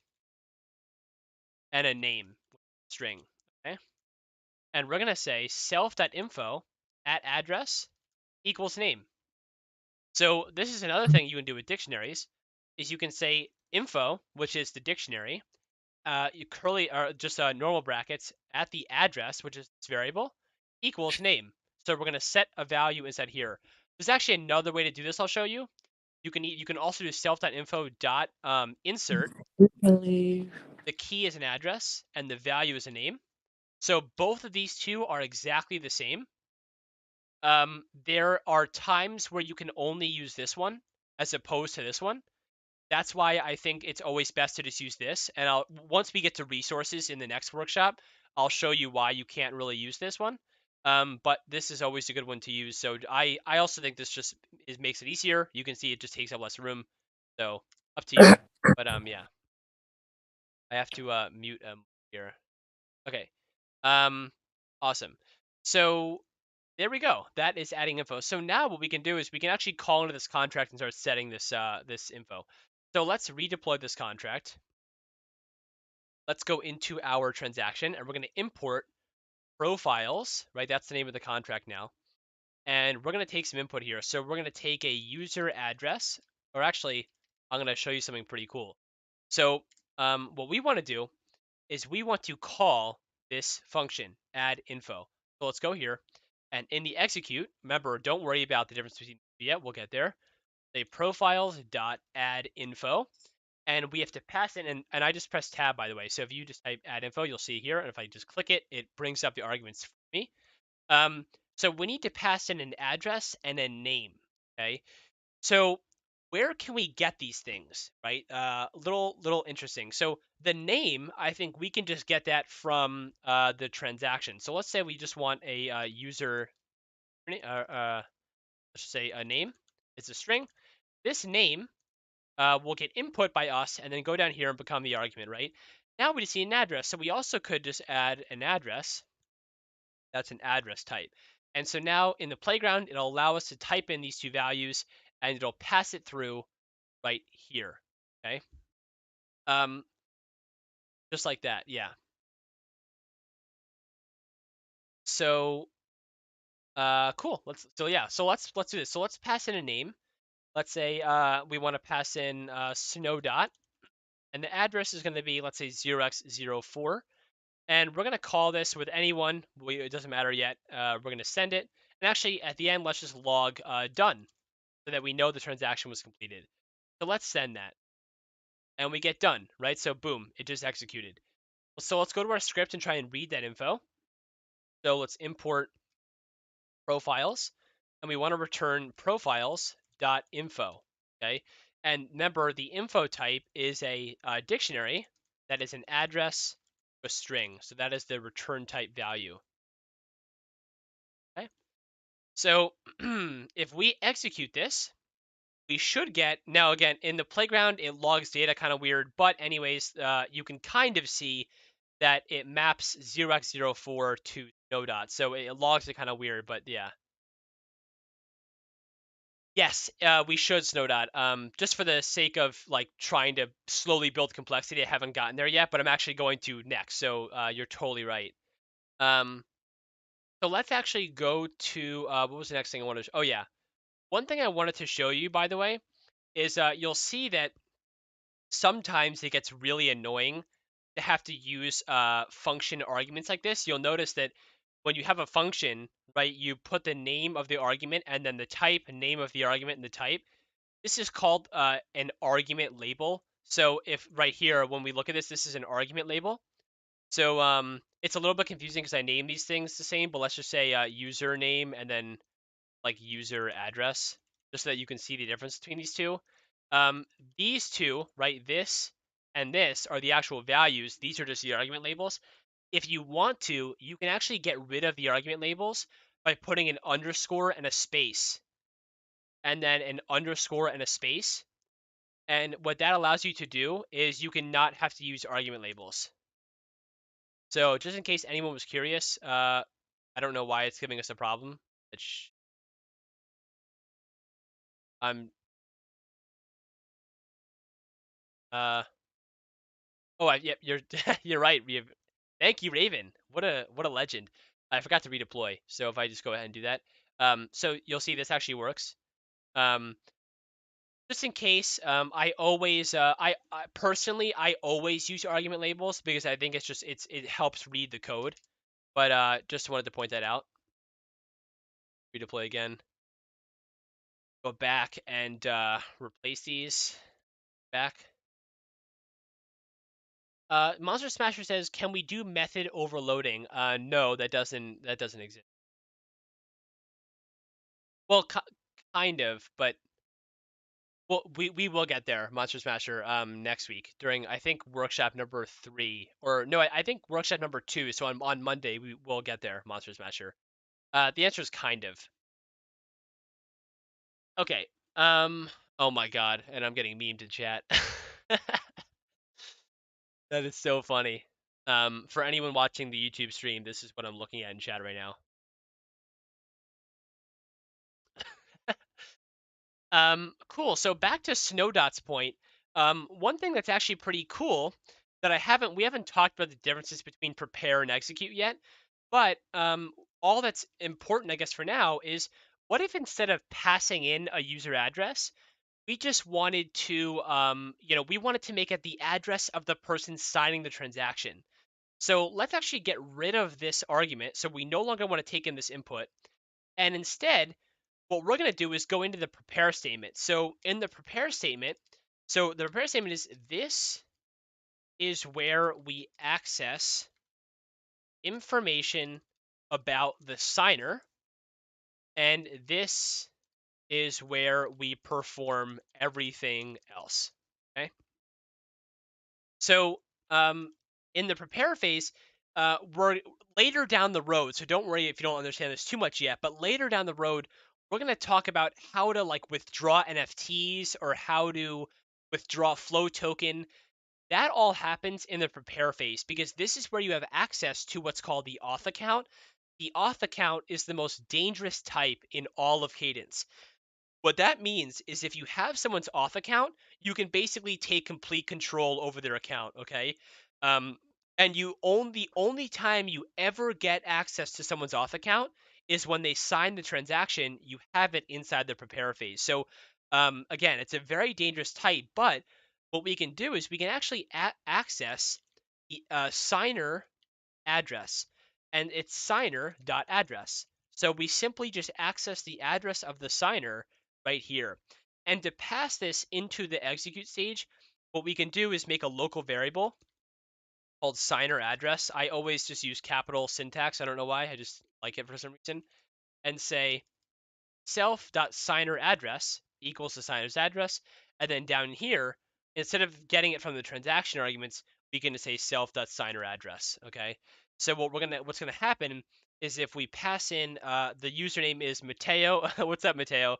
and a name string. Okay, and we're going to say self.info at address equals name. So this is another thing you can do with dictionaries is you can say info, which is the dictionary, you curly or just normal brackets at the address, which is this variable, equals name. So we're going to set a value inside here. There's actually another way to do this. I'll show you. You can also do self.info dot insert. Really? The key is an address and the value is a name. So both of these two are exactly the same. There are times where you can only use this one as opposed to this one. That's why I think it's always best to just use this. And once we get to resources in the next workshop, I'll show you why you can't really use this one. But this is always a good one to use. So I also think this just makes it easier. You can see it just takes up less room. So up to you. But yeah, I have to mute here. Okay. Awesome. So there we go. That is adding info. So now what we can do is we can actually call into this contract and start setting this info. So let's redeploy this contract. Let's go into our transaction and we're going to import profiles, right? That's the name of the contract now. And we're going to take some input here. So we're going to take a user address, or actually, I'm going to show you something pretty cool. So what we want to do is we want to call this function, add info. So let's go here. And in the execute, remember, don't worry about the difference between yet. We'll get there. Say profiles dot add info, and we have to pass in. And I just press tab, by the way. So if you just type add info, you'll see here. And if I just click it, it brings up the arguments for me. So we need to pass in an address and a name. Okay. So where can we get these things, right? Little interesting. So the name, I think we can just get that from the transaction. So let's say we just want a user, let's say a name. It's a string. This name will get input by us and then go down here and become the argument, right? Now we just see an address. So we also could just add an address. That's an address type. And so now in the playground, it'll allow us to type in these two values and it'll pass it through right here. Okay. Um, just like that. Yeah. So cool. So let's do this. So let's pass in a name. Let's say we want to pass in snow dot, and the address is going to be, let's say, 0x04. And we're going to call this with anyone. It doesn't matter yet. We're going to send it. And actually, at the end, let's just log done so that we know the transaction was completed. So let's send that. And we get done, right? So boom, it just executed. So let's go to our script and try and read that info. So let's import profiles. And we want to return profiles.info. Okay. And remember, the info type is a dictionary that is an address, a string. So that is the return type value. Okay. So if we execute this, we should get, now again, in the playground, it logs data kind of weird, but anyways, you can kind of see that it maps 0x04 to no dot. So it logs it kind of weird, but yeah. Yes, we should snow dot. Just for the sake of like trying to slowly build complexity, I haven't gotten there yet, but I'm actually going to next. So you're totally right. Um, so let's actually go to what was the next thing I wanted to? Oh yeah, one thing I wanted to show you, by the way, is you'll see that sometimes it gets really annoying to have to use function arguments like this. You'll notice that when you have a function, right, you put the name of the argument and then the type, name of the argument, and the type. This is called an argument label. So if right here, when we look at this, this is an argument label. So it's a little bit confusing because I name these things the same, but let's just say username and then like user address, just so that you can see the difference between these two. Um, these two, right, this and this are the actual values. These are just the argument labels. If you want to, you can actually get rid of the argument labels by putting an underscore and a space, and then an underscore and a space. And what that allows you to do is you can not have to use argument labels. So just in case anyone was curious, I don't know why it's giving us a problem. I'm uh yep, you're you're right. Thank you, Raven. What a legend. I forgot to redeploy, so if I just go ahead and do that, so you'll see this actually works. Um, just in case, I always, I personally, I always use argument labels because I think it helps read the code. But just wanted to point that out. Redeploy again. Go back and replace these. Back. Monster Smasher says, "Can we do method overloading?" No, that doesn't exist. Well, kind of, but well, we will get there, Monster Smasher, next week during, I think, workshop number 3, or no, I think workshop number 2. So on Monday we will get there, Monster Smasher. The answer is kind of. Okay. Oh my God, and I'm getting memed in chat. That is so funny. For anyone watching the YouTube stream, this is what I'm looking at in chat right now. Cool. So back to Snowdot's point. One thing that's actually pretty cool that we haven't talked about the differences between prepare and execute yet. But all that's important, I guess, for now is what if instead of passing in a user address, we just wanted to, we wanted to make it the address of the person signing the transaction. So let's actually get rid of this argument. So we no longer want to take in this input. And instead, what we're going to do is go into the prepare statement. So in the prepare statement, so the prepare statement is this is where we access information about the signer, and this is where we perform everything else. Okay. So in the prepare phase, we're later down the road. So don't worry if you don't understand this too much yet. But later down the road, we're going to talk about how to like withdraw NFTs or how to withdraw flow token. That all happens in the prepare phase because this is where you have access to what's called the auth account. The auth account is the most dangerous type in all of Cadence. What that means is if you have someone's auth account, you can basically take complete control over their account, okay? Um, and the only time you ever get access to someone's auth account is when they sign the transaction. You have it inside the prepare phase. So again, it's a very dangerous type, but what we can do is we can actually access the signer address, and it's signer.address. So we simply just access the address of the signer right here. And to pass this into the execute stage, what we can do is make a local variable called signer address. I always just use capital syntax. I don't know why. I just like it for some reason. And say self.signer address equals the signer's address. And then down here, instead of getting it from the transaction arguments, we can just say self.signer address. Okay. So what's gonna happen is if we pass in the username is Mateo. What's up, Mateo?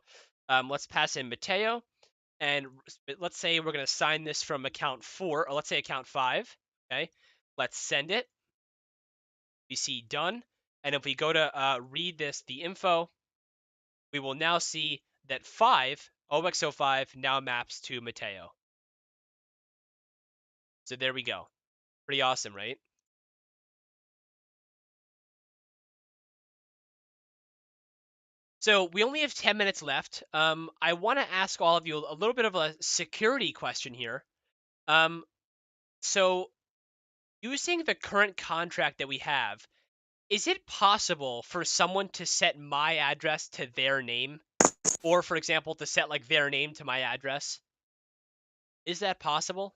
Let's pass in Mateo, and let's say we're gonna sign this from account 4, or let's say account 5. Okay. Let's send it. We see done, and if we go to read the info, we will now see that 5, OXO5, now maps to Mateo. So there we go. Pretty awesome, right? So we only have 10 minutes left. I want to ask all of you a little bit of a security question here. Um, so using the current contract that we have, is it possible for someone to set my address to their name? Or, for example, to set like their name to my address? Is that possible?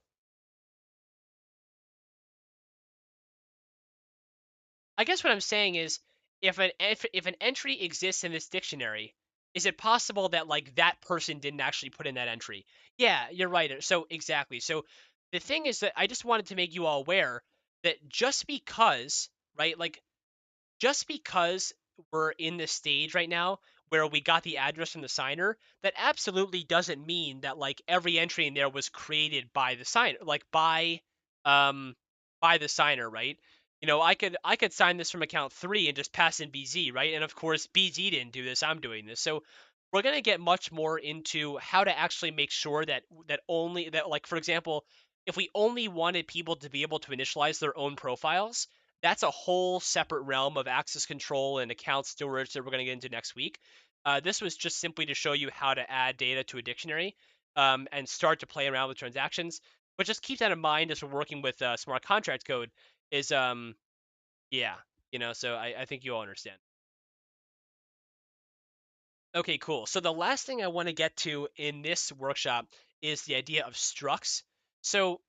I guess what I'm saying is, if an entry exists in this dictionary, is it possible that like that person didn't actually put in that entry? Yeah, you're right. So exactly. So the thing is that I just wanted to make you all aware that just because, right, like just because we're in this stage right now where we got the address from the signer, that absolutely doesn't mean that like every entry in there was created by the signer, like um by the signer, right? I could sign this from account 3 and just pass in BZ, right? And of course, BZ didn't do this. I'm doing this. So we're going to get much more into how to actually make sure that like for example, if we only wanted people to be able to initialize their own profiles, that's a whole separate realm of access control and account storage that we're going to get into next week. This was just simply to show you how to add data to a dictionary and start to play around with transactions. But just keep that in mind as we're working with smart contract code. Is yeah, so I think you all understand. Okay, cool. So the last thing I want to get to in this workshop is the idea of structs. So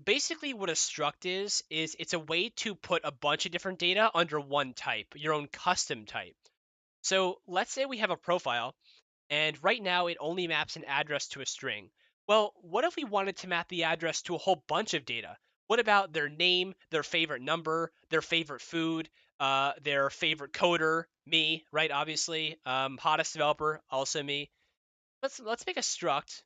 basically what a struct is it's a way to put a bunch of different data under one type, your own custom type. So let's say we have a profile, and right now it only maps an address to a string. Well, what if we wanted to map the address to a whole bunch of data? What about their name, their favorite number, their favorite food, their favorite coder, me, right? Obviously, hottest developer, also me. Let's make a struct,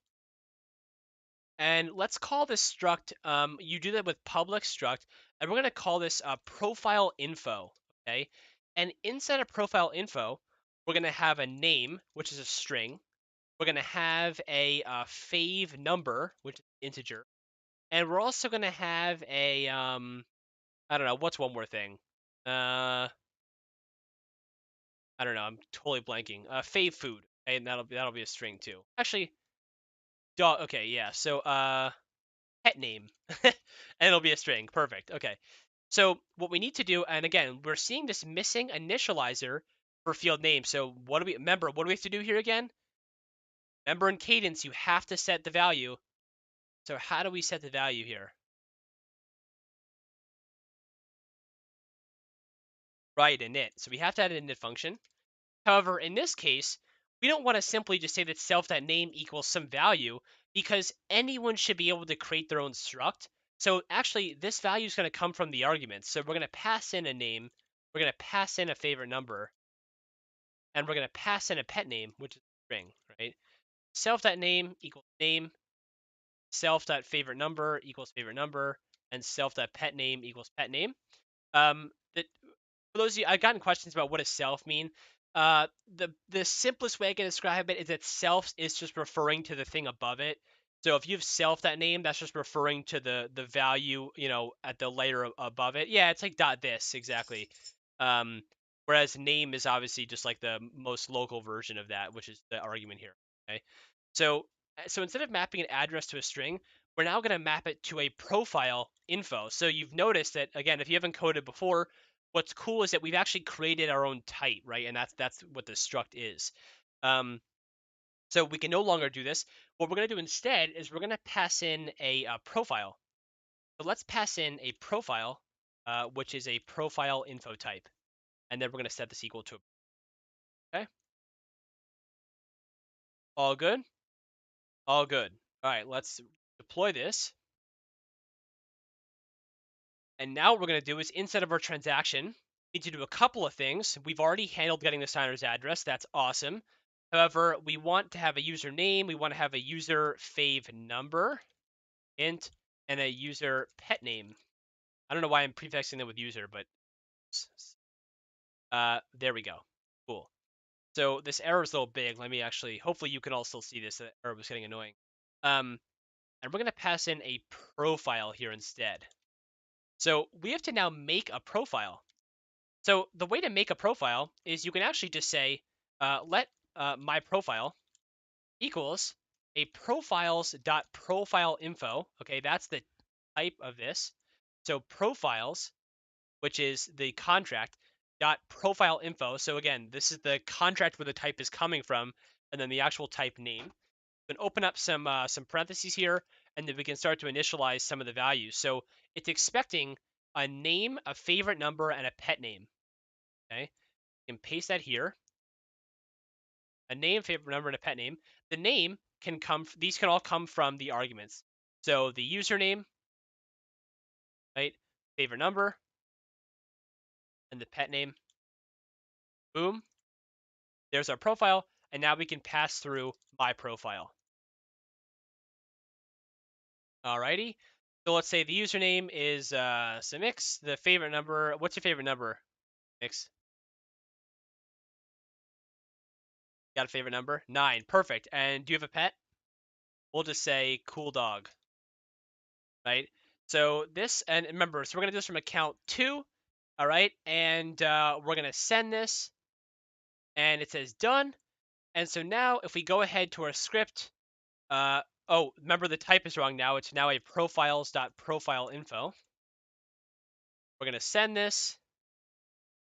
and let's call this struct. You do that with public struct, and we're gonna call this profile info. Okay, and inside of profile info, we're gonna have a name, which is a string. We're going to have a fave number, which is integer. And we're also going to have a, I don't know, what's one more thing? I don't know. I'm totally blanking. Fave food, and that'll be a string too. Actually, dog. Okay, yeah. So pet name, and it'll be a string. Perfect. Okay. So what we need to do, and again, we're seeing this missing initializer for field name. So what do we remember? What do we have to do here again? Remember in Cadence, you have to set the value. So how do we set the value here? Right, init. So we have to add an init function. However, in this case, we don't want to simply just say that self.name equals some value because anyone should be able to create their own struct. So actually, this value is going to come from the arguments. So we're going to pass in a name, we're going to pass in a favorite number, and we're going to pass in a pet name, which is a string, right? Self.name equals name, self.favorite number equals favorite number, and self.pet name equals pet name. That for those of you, I've gotten questions about what does self mean. The simplest way I can describe it is that self is just referring to the thing above it. So if you have self that name, that's just referring to the value, at the layer above it. Yeah, it's like dot this exactly. Um, Whereas name is obviously just like the most local version of that, which is the argument here. Okay, so so instead of mapping an address to a string, we're now going to map it to a profile info. So you've noticed that again, if you haven't coded before, what's cool is that we've actually created our own type, right? And that's what the struct is. Um, so we can no longer do this. What we're going to do instead is we're going to pass in a profile. So let's pass in a profile, which is a profile info type, and then we're going to set this equal to. Okay, all good, all good. All right, let's deploy this. And now what we're going to do is inside of our transaction, we need to do a couple of things. We've already handled getting the signer's address. That's awesome. However, we want to have a user name. We want to have a user fave number, int, and a user pet name. I don't know why I'm prefixing them with user, but there we go. Cool. So this error is a little big. Let me actually, hopefully you can all still see this. That error was getting annoying. And we're going to pass in a profile here instead. So we have to now make a profile. So the way to make a profile is you can actually just say, let my profile equals a profiles.profile info. Okay, that's the type of this. So profiles, which is the contract, dot profile info. So again, this is the contract where the type is coming from, and then the actual type name. We can open up some parentheses here, and then we can start to initialize some of the values. So it's expecting a name, a favorite number, and a pet name. Okay, you can paste that here. A name, favorite number, and a pet name. The name can come, these can all come from the arguments. So the username, right? Favorite number, and the pet name. Boom. There's our profile. And now we can pass through my profile. Alrighty. So let's say the username is Samix. The favorite number, what's your favorite number, Mix? Got a favorite number? 9. Perfect. And do you have a pet? We'll just say cool dog, right? So this, and remember, so we're going to do this from account 2. All right, and we're gonna send this, and it says done. And so now, if we go ahead to our script, oh, remember the type is wrong now. It's now a profiles.profileInfo. We're gonna send this,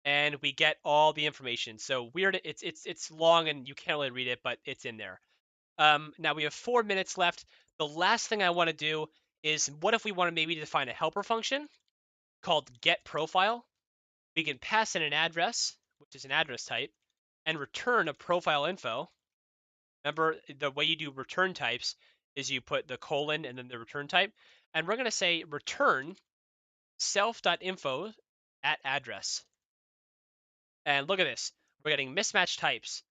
and we get all the information. So weird, it's long and you can't really read it, but it's in there. Now we have 4 minutes left. The last thing I want to do is, what if we want to maybe define a helper function called getProfile? We can pass in an address, which is an address type, and return a profile info. Remember, the way you do return types is you put the colon and then the return type. And we're going to say return self.info at address. And look at this. We're getting mismatched types.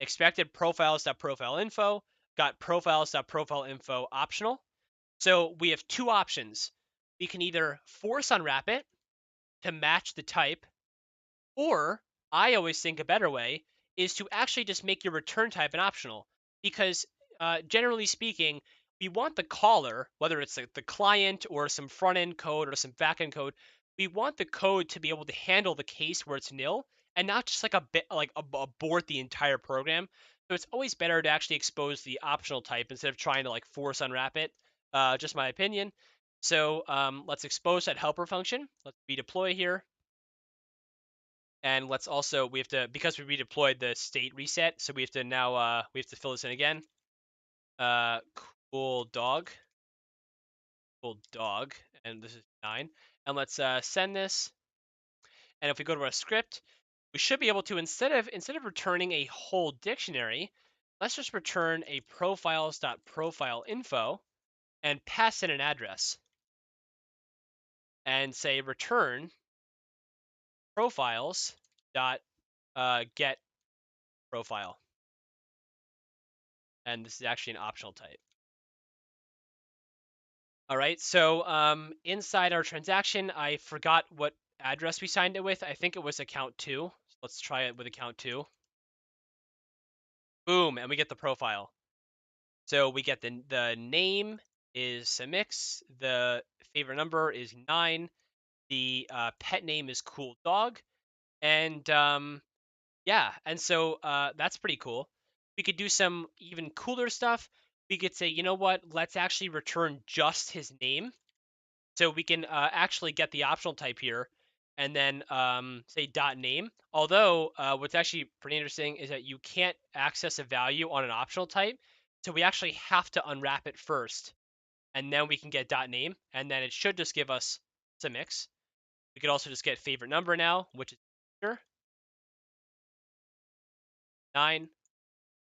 Expected profiles.profileInfo, got profiles.profileInfo optional. So we have two options. We can either force unwrap it to match the type, or I always think a better way is to actually just make your return type an optional, because generally speaking, we want the caller, whether it's the client or some front end code or some back end code, we want the code to be able to handle the case where it's nil and not just like abort the entire program. So it's always better to actually expose the optional type instead of trying to like force unwrap it. Just my opinion. So let's expose that helper function. Let's redeploy here. And let's also, we have to, because we redeployed the state reset, so we have to now, we have to fill this in again. Cool dog, and this is 9. And let's send this. And if we go to our script, we should be able to, instead of returning a whole dictionary, let's just return a profiles.profileInfo and pass in an address and say return profiles.get profile. And this is actually an optional type. All right, so inside our transaction, I forgot what address we signed it with. I think it was account 2. So let's try it with account 2. Boom, and we get the profile. So we get the name is Samix, the favorite number is 9, the pet name is Cool Dog, and yeah, and so that's pretty cool. We could do some even cooler stuff. We could say, you know what, let's actually return just his name. So we can actually get the optional type here and then say dot name. Although what's actually pretty interesting is that you can't access a value on an optional type. So we actually have to unwrap it first and then we can get dot name. And then it should just give us some mix. We could also just get favorite number now, which is 9.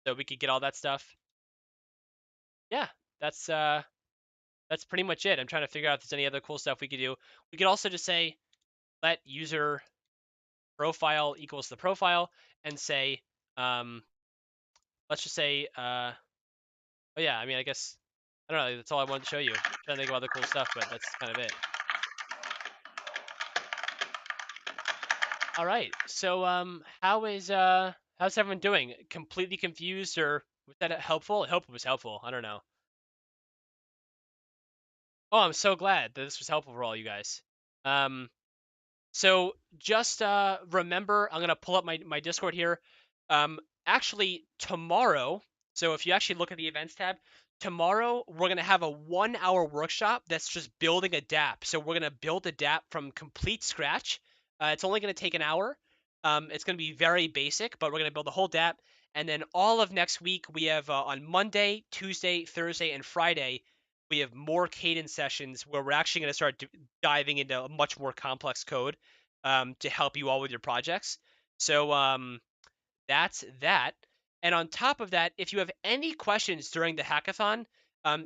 So we could get all that stuff. Yeah, that's pretty much it. I'm trying to figure out if there's any other cool stuff we could do. We could also just say let user profile equals the profile and say, let's just say, oh yeah, I mean, I guess, I don't know, that's all I wanted to show you. I'm trying to think of other cool stuff, but that's kind of it. All right, so how's everyone doing? Completely confused, or was that helpful? I hope it was helpful. I don't know. Oh, I'm so glad that this was helpful for all you guys. Um, So just remember, I'm gonna pull up my Discord here. Actually, tomorrow. So if you actually look at the events tab, tomorrow we're gonna have a 1-hour workshop that's just building a DApp. So we're gonna build a DApp from complete scratch. It's only gonna take an hour. It's gonna be very basic, but we're gonna build a whole DApp. And then all of next week we have on Monday, Tuesday, Thursday, and Friday we have more Cadence sessions where we're actually going to start diving into a much more complex code to help you all with your projects. So that's that. And on top of that, if you have any questions during the hackathon,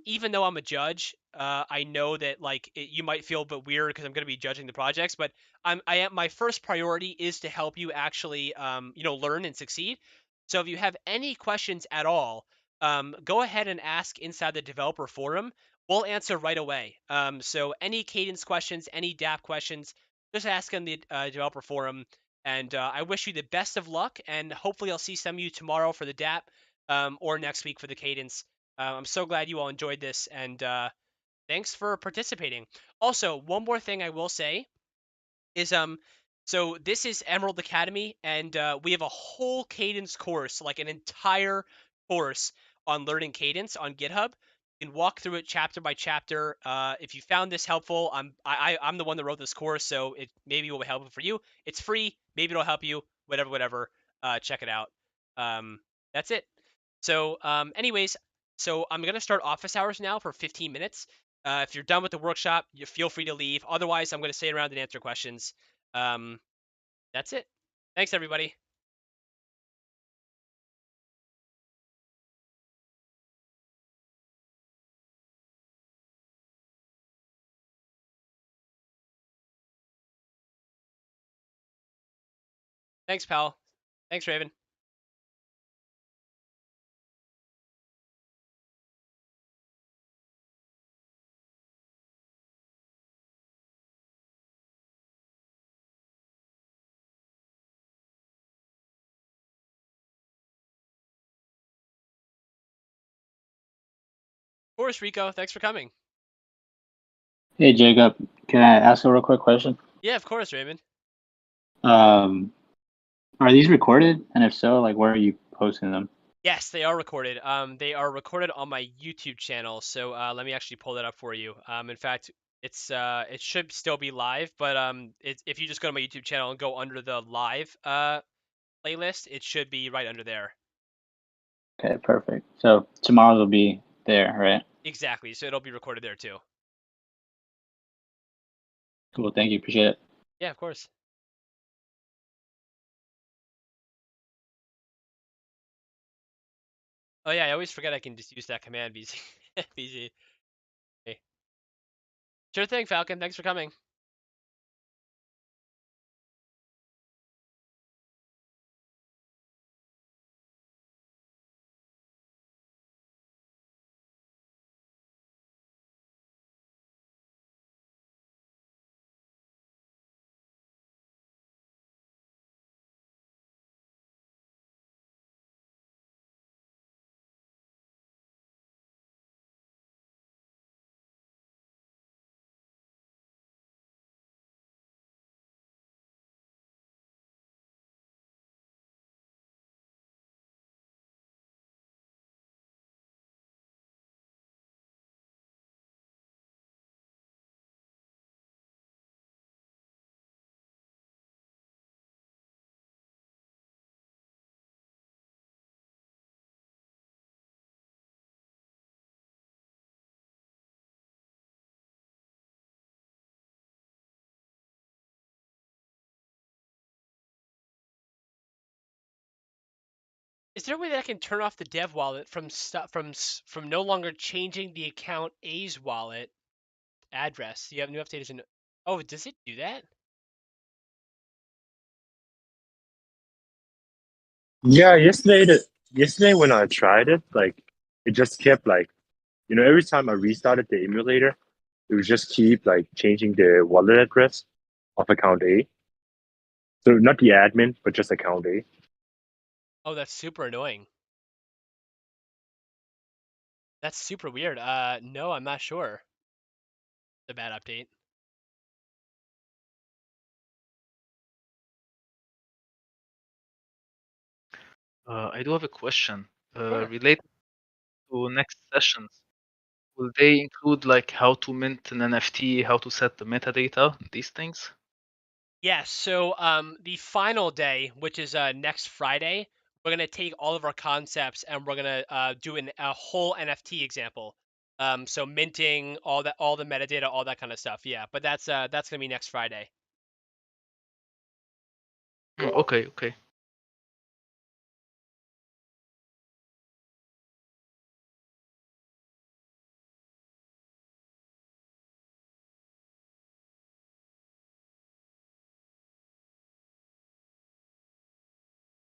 even though I'm a judge, I know that like you might feel a bit weird because I'm going to be judging the projects, but my first priority is to help you actually learn and succeed. So if you have any questions at all, go ahead and ask inside the developer forum. We'll answer right away. So any Cadence questions, any DApp questions, just ask in the developer forum. And I wish you the best of luck, and hopefully I'll see some of you tomorrow for the DApp or next week for the Cadence. I'm so glad you all enjoyed this, and thanks for participating. Also, one more thing I will say is so this is Emerald Academy, and we have a whole Cadence course, like an entire course on learning Cadence on GitHub. You can walk through it chapter by chapter. If you found this helpful, I'm the one that wrote this course, so it maybe will be helpful for you. It's free. Maybe it'll help you. Whatever. Check it out. That's it. So, anyways, so I'm gonna start office hours now for 15 minutes. If you're done with the workshop, you feel free to leave. Otherwise, I'm going to stay around and answer questions. Um, that's it. Thanks, everybody. Thanks, pal. Thanks, Raven. Of course, Rico. Thanks for coming. Hey Jacob, can I ask a real quick question? Yeah, of course, Raymond. Are these recorded? And if so, like, where are you posting them? Yes, they are recorded. They are recorded on my YouTube channel. So let me actually pull that up for you. In fact, it should still be live, but if you just go to my YouTube channel and go under the live playlist, it should be right under there. Okay, perfect. So tomorrow will be there, right? Exactly. So it'll be recorded there too. Cool. Thank you. Appreciate it. Yeah, of course. Oh yeah, I always forget I can just use that command, BZ. BZ. Hey. Sure thing, Falcon. Thanks for coming. Is there a way that I can turn off the dev wallet from no longer changing the account A's wallet address? You have new updates and oh, does it do that? Yeah, yesterday when I tried it, like it just kept like every time I restarted the emulator, it would just keep like changing the wallet address of account A. So not the admin, but just account A. Oh, that's super annoying. That's super weird. No, I'm not sure. It's a bad update. I do have a question Sure. related to next sessions. Will they include like how to mint an NFT, how to set the metadata, these things? Yes. So the final day, which is next Friday, we're gonna take all of our concepts and we're gonna do a whole NFT example. So minting all the metadata, all that kind of stuff. Yeah, but that's gonna be next Friday. Okay, okay.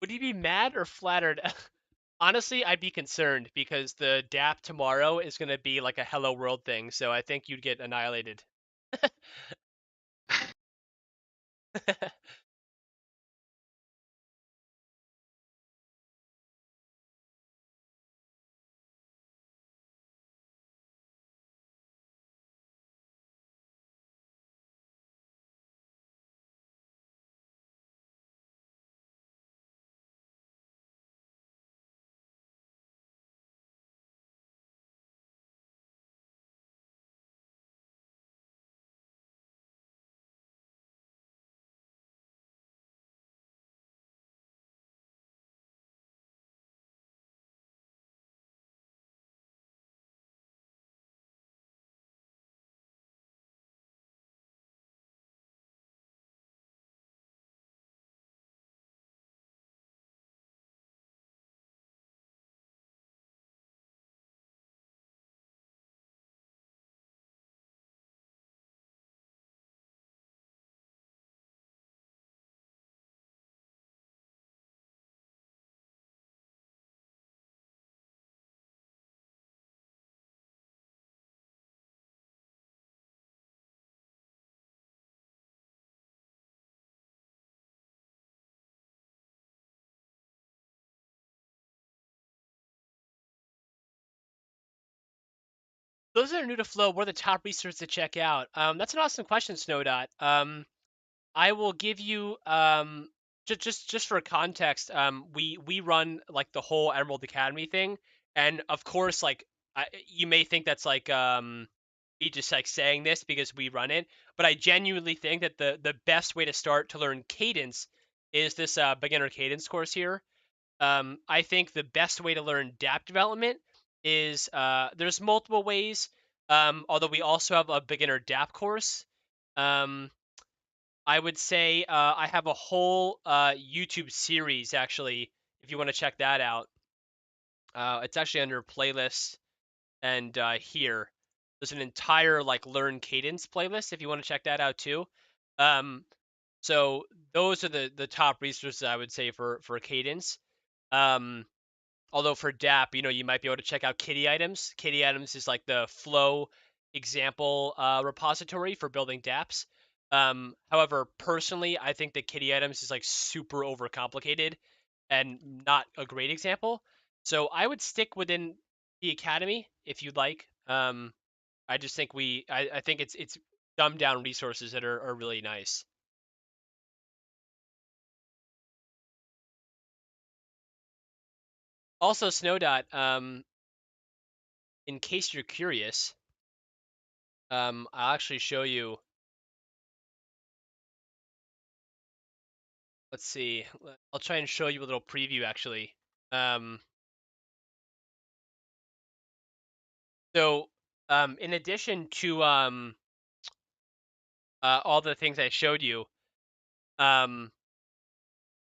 Would you be mad or flattered? Honestly, I'd be concerned because the DApp tomorrow is gonna be like a Hello World thing, so I think you'd get annihilated. Those that are new to Flow, what are the top research to check out? That's an awesome question, Snowdot. I will give you just for context, we run like the whole Emerald Academy thing, and of course, like you may think that's like me just like saying this because we run it, but I genuinely think that the best way to start to learn cadence is this beginner cadence course here. I think the best way to learn dApp development is there's multiple ways. Although we also have a beginner dApp course. Um, I would say I have a whole YouTube series actually. If you want to check that out, it's actually under playlists, and here there's an entire like learn cadence playlist if you want to check that out too. Um, so those are the top resources I would say for cadence. Um, Although for dApp, you might be able to check out Kitty Items. Kitty Items is like the flow example repository for building dApps. However, personally, I think that Kitty Items is like super overcomplicated and not a great example. So I would stick within the Academy if you'd like. I just think I think it's dumbed down resources that are really nice. Also, Snowdot, in case you're curious, I'll actually show you. Let's see. I'll try and show you a little preview actually. Um, so, in addition to all the things I showed you, um,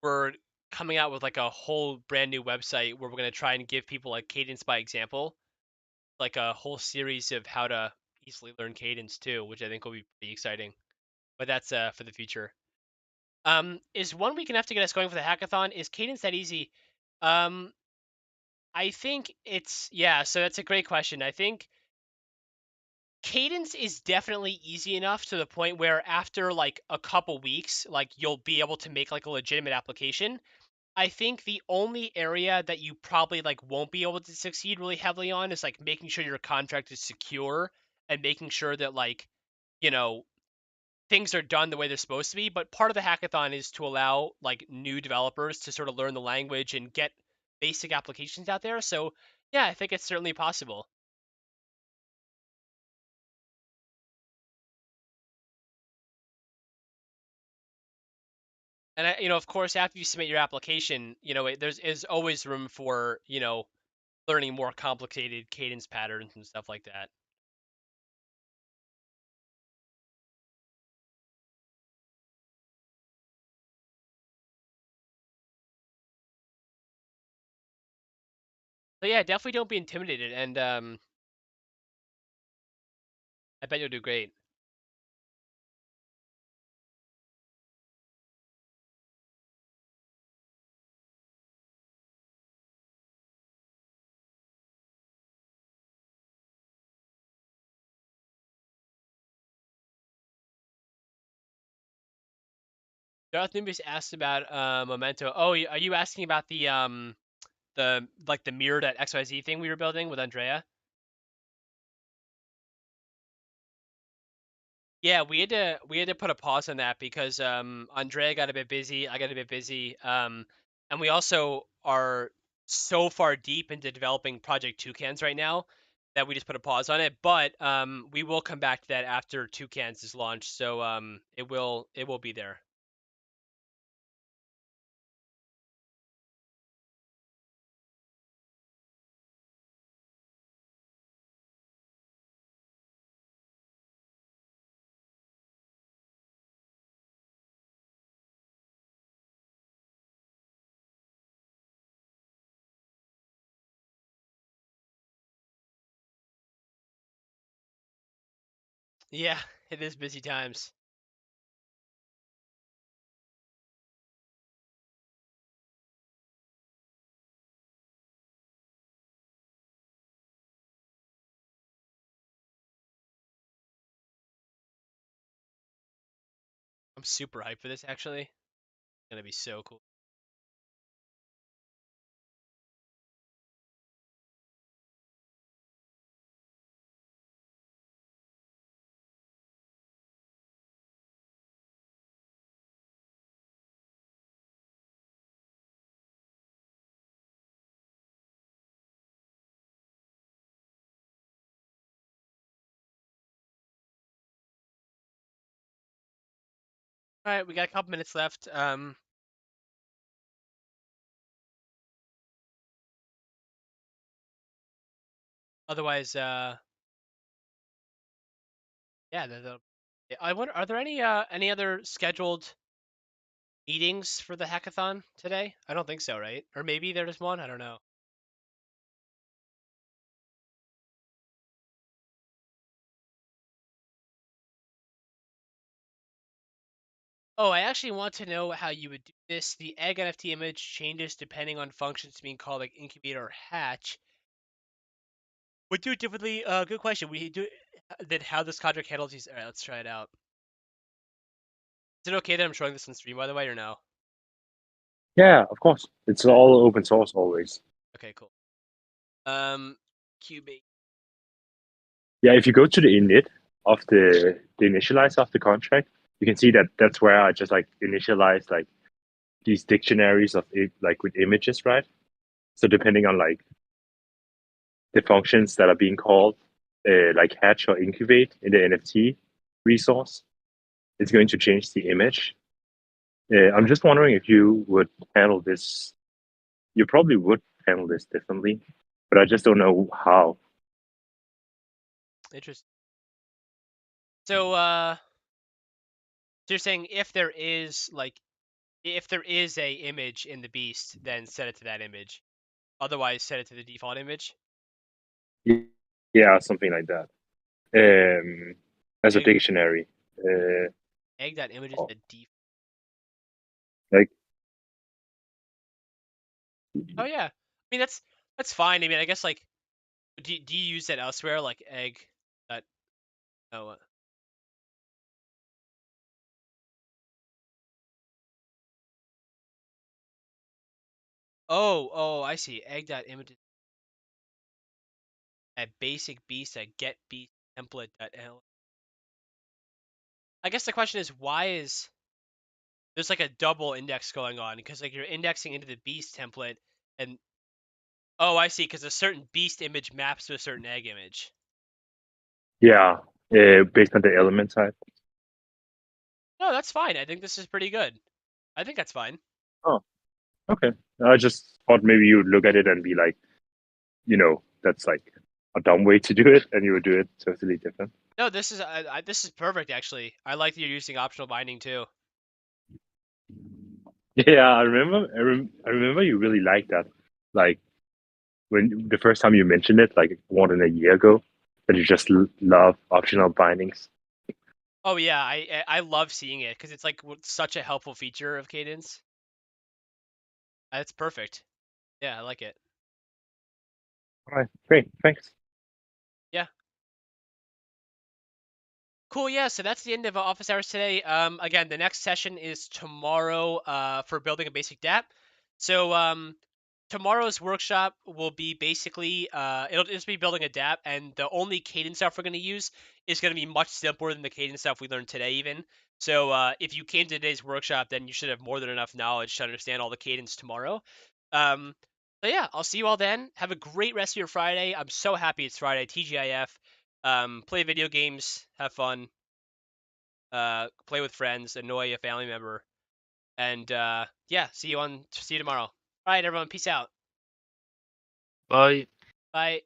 we're coming out with like a whole brand new website where we're going to try and give people like cadence by example, like a whole series of how to easily learn cadence too, which I think will be pretty exciting. But that's for the future. Is 1 week enough to get us going for the hackathon? Is cadence that easy? Um, I think it's yeah. So that's a great question. I think cadence is definitely easy enough to the point where after like a couple weeks, like you'll be able to make like a legitimate application. I think the only area that you probably like won't be able to succeed really heavily on is like making sure your contract is secure and making sure that like, you know, things are done the way they're supposed to be. But part of the hackathon is to allow like new developers to sort of learn the language and get basic applications out there. So yeah, I think it's certainly possible. And of course, after you submit your application, there's is always room for learning more complicated cadence patterns and stuff like that. So yeah, definitely don't be intimidated, and I bet you'll do great. Darth Nubis asked about Memento. Oh, are you asking about the like the mirrored at XYZ thing we were building with Andrea? Yeah, we had to put a pause on that because Andrea got a bit busy, I got a bit busy, and we also are so far deep into developing Project Toucans right now that we just put a pause on it. But we will come back to that after Toucans is launched, so it will be there. Yeah, it is busy times. I'm super hyped for this actually. It's gonna be so cool. All right, we got a couple minutes left. Otherwise, yeah. I wonder, are there any other scheduled meetings for the hackathon today? I don't think so, right? Or maybe there's one. I don't know. Oh, I actually want to know how you would do this. The egg NFT image changes depending on functions being called, like incubator or hatch. Would do it differently. Good question. We do then how this contract handles these. All right, let's try it out. Is it okay that I'm showing this on stream, by the way, or no? Yeah, of course. It's all open source always. Okay, cool. Cubase. Yeah, if you go to the init of the initialize of the contract, you can see that that's where I just like initialize like these dictionaries of it, like with images, right? So depending on like the functions that are being called, like hatch or incubate in the NFT resource, it's going to change the image. I'm just wondering if you would handle this. You probably would handle this differently, but I just don't know how. Interesting. So, you're saying if there is a image in the beast, then set it to that image. Otherwise, set it to the default image. Yeah, something like that. As a Egg, dictionary. egg.image is Oh, the default. like Oh yeah. I mean that's fine. I mean, I guess like do you use that elsewhere, like egg that oh I see. Egg.image at basic beast at get beast template.l. I guess the question is why is there's like a double index going on, because like you're indexing into the beast template and oh, I see, because a certain beast image maps to a certain egg image. yeah, based on the element type. No, that's fine. I think this is pretty good. I think that's fine. Oh, okay. I just thought maybe you would look at it and be like, that's like a dumb way to do it, and you would do it totally different. No, this is this is perfect actually. I like that you're using optional binding too. Yeah, I remember. I remember you really liked that. Like when the first time you mentioned it, like more than a year ago, that you just love optional bindings. Oh yeah, I love seeing it because it's like such a helpful feature of Cadence. It's perfect. Yeah, I like it. All right, great, thanks. Yeah. Cool, yeah, so that's the end of office hours today. Again, the next session is tomorrow for building a basic dApp. So tomorrow's workshop will be basically it'll just be building a dApp, and the only Cadence stuff we're going to use is going to be much simpler than the Cadence stuff we learned today even. So if you came to today's workshop, then you should have more than enough knowledge to understand all the Cadence tomorrow. So yeah, I'll see you all then. Have a great rest of your Friday. I'm so happy it's Friday. TGIF. Play video games, have fun, play with friends, annoy a family member, and yeah, see you tomorrow. All right, everyone, peace out. Bye. Bye.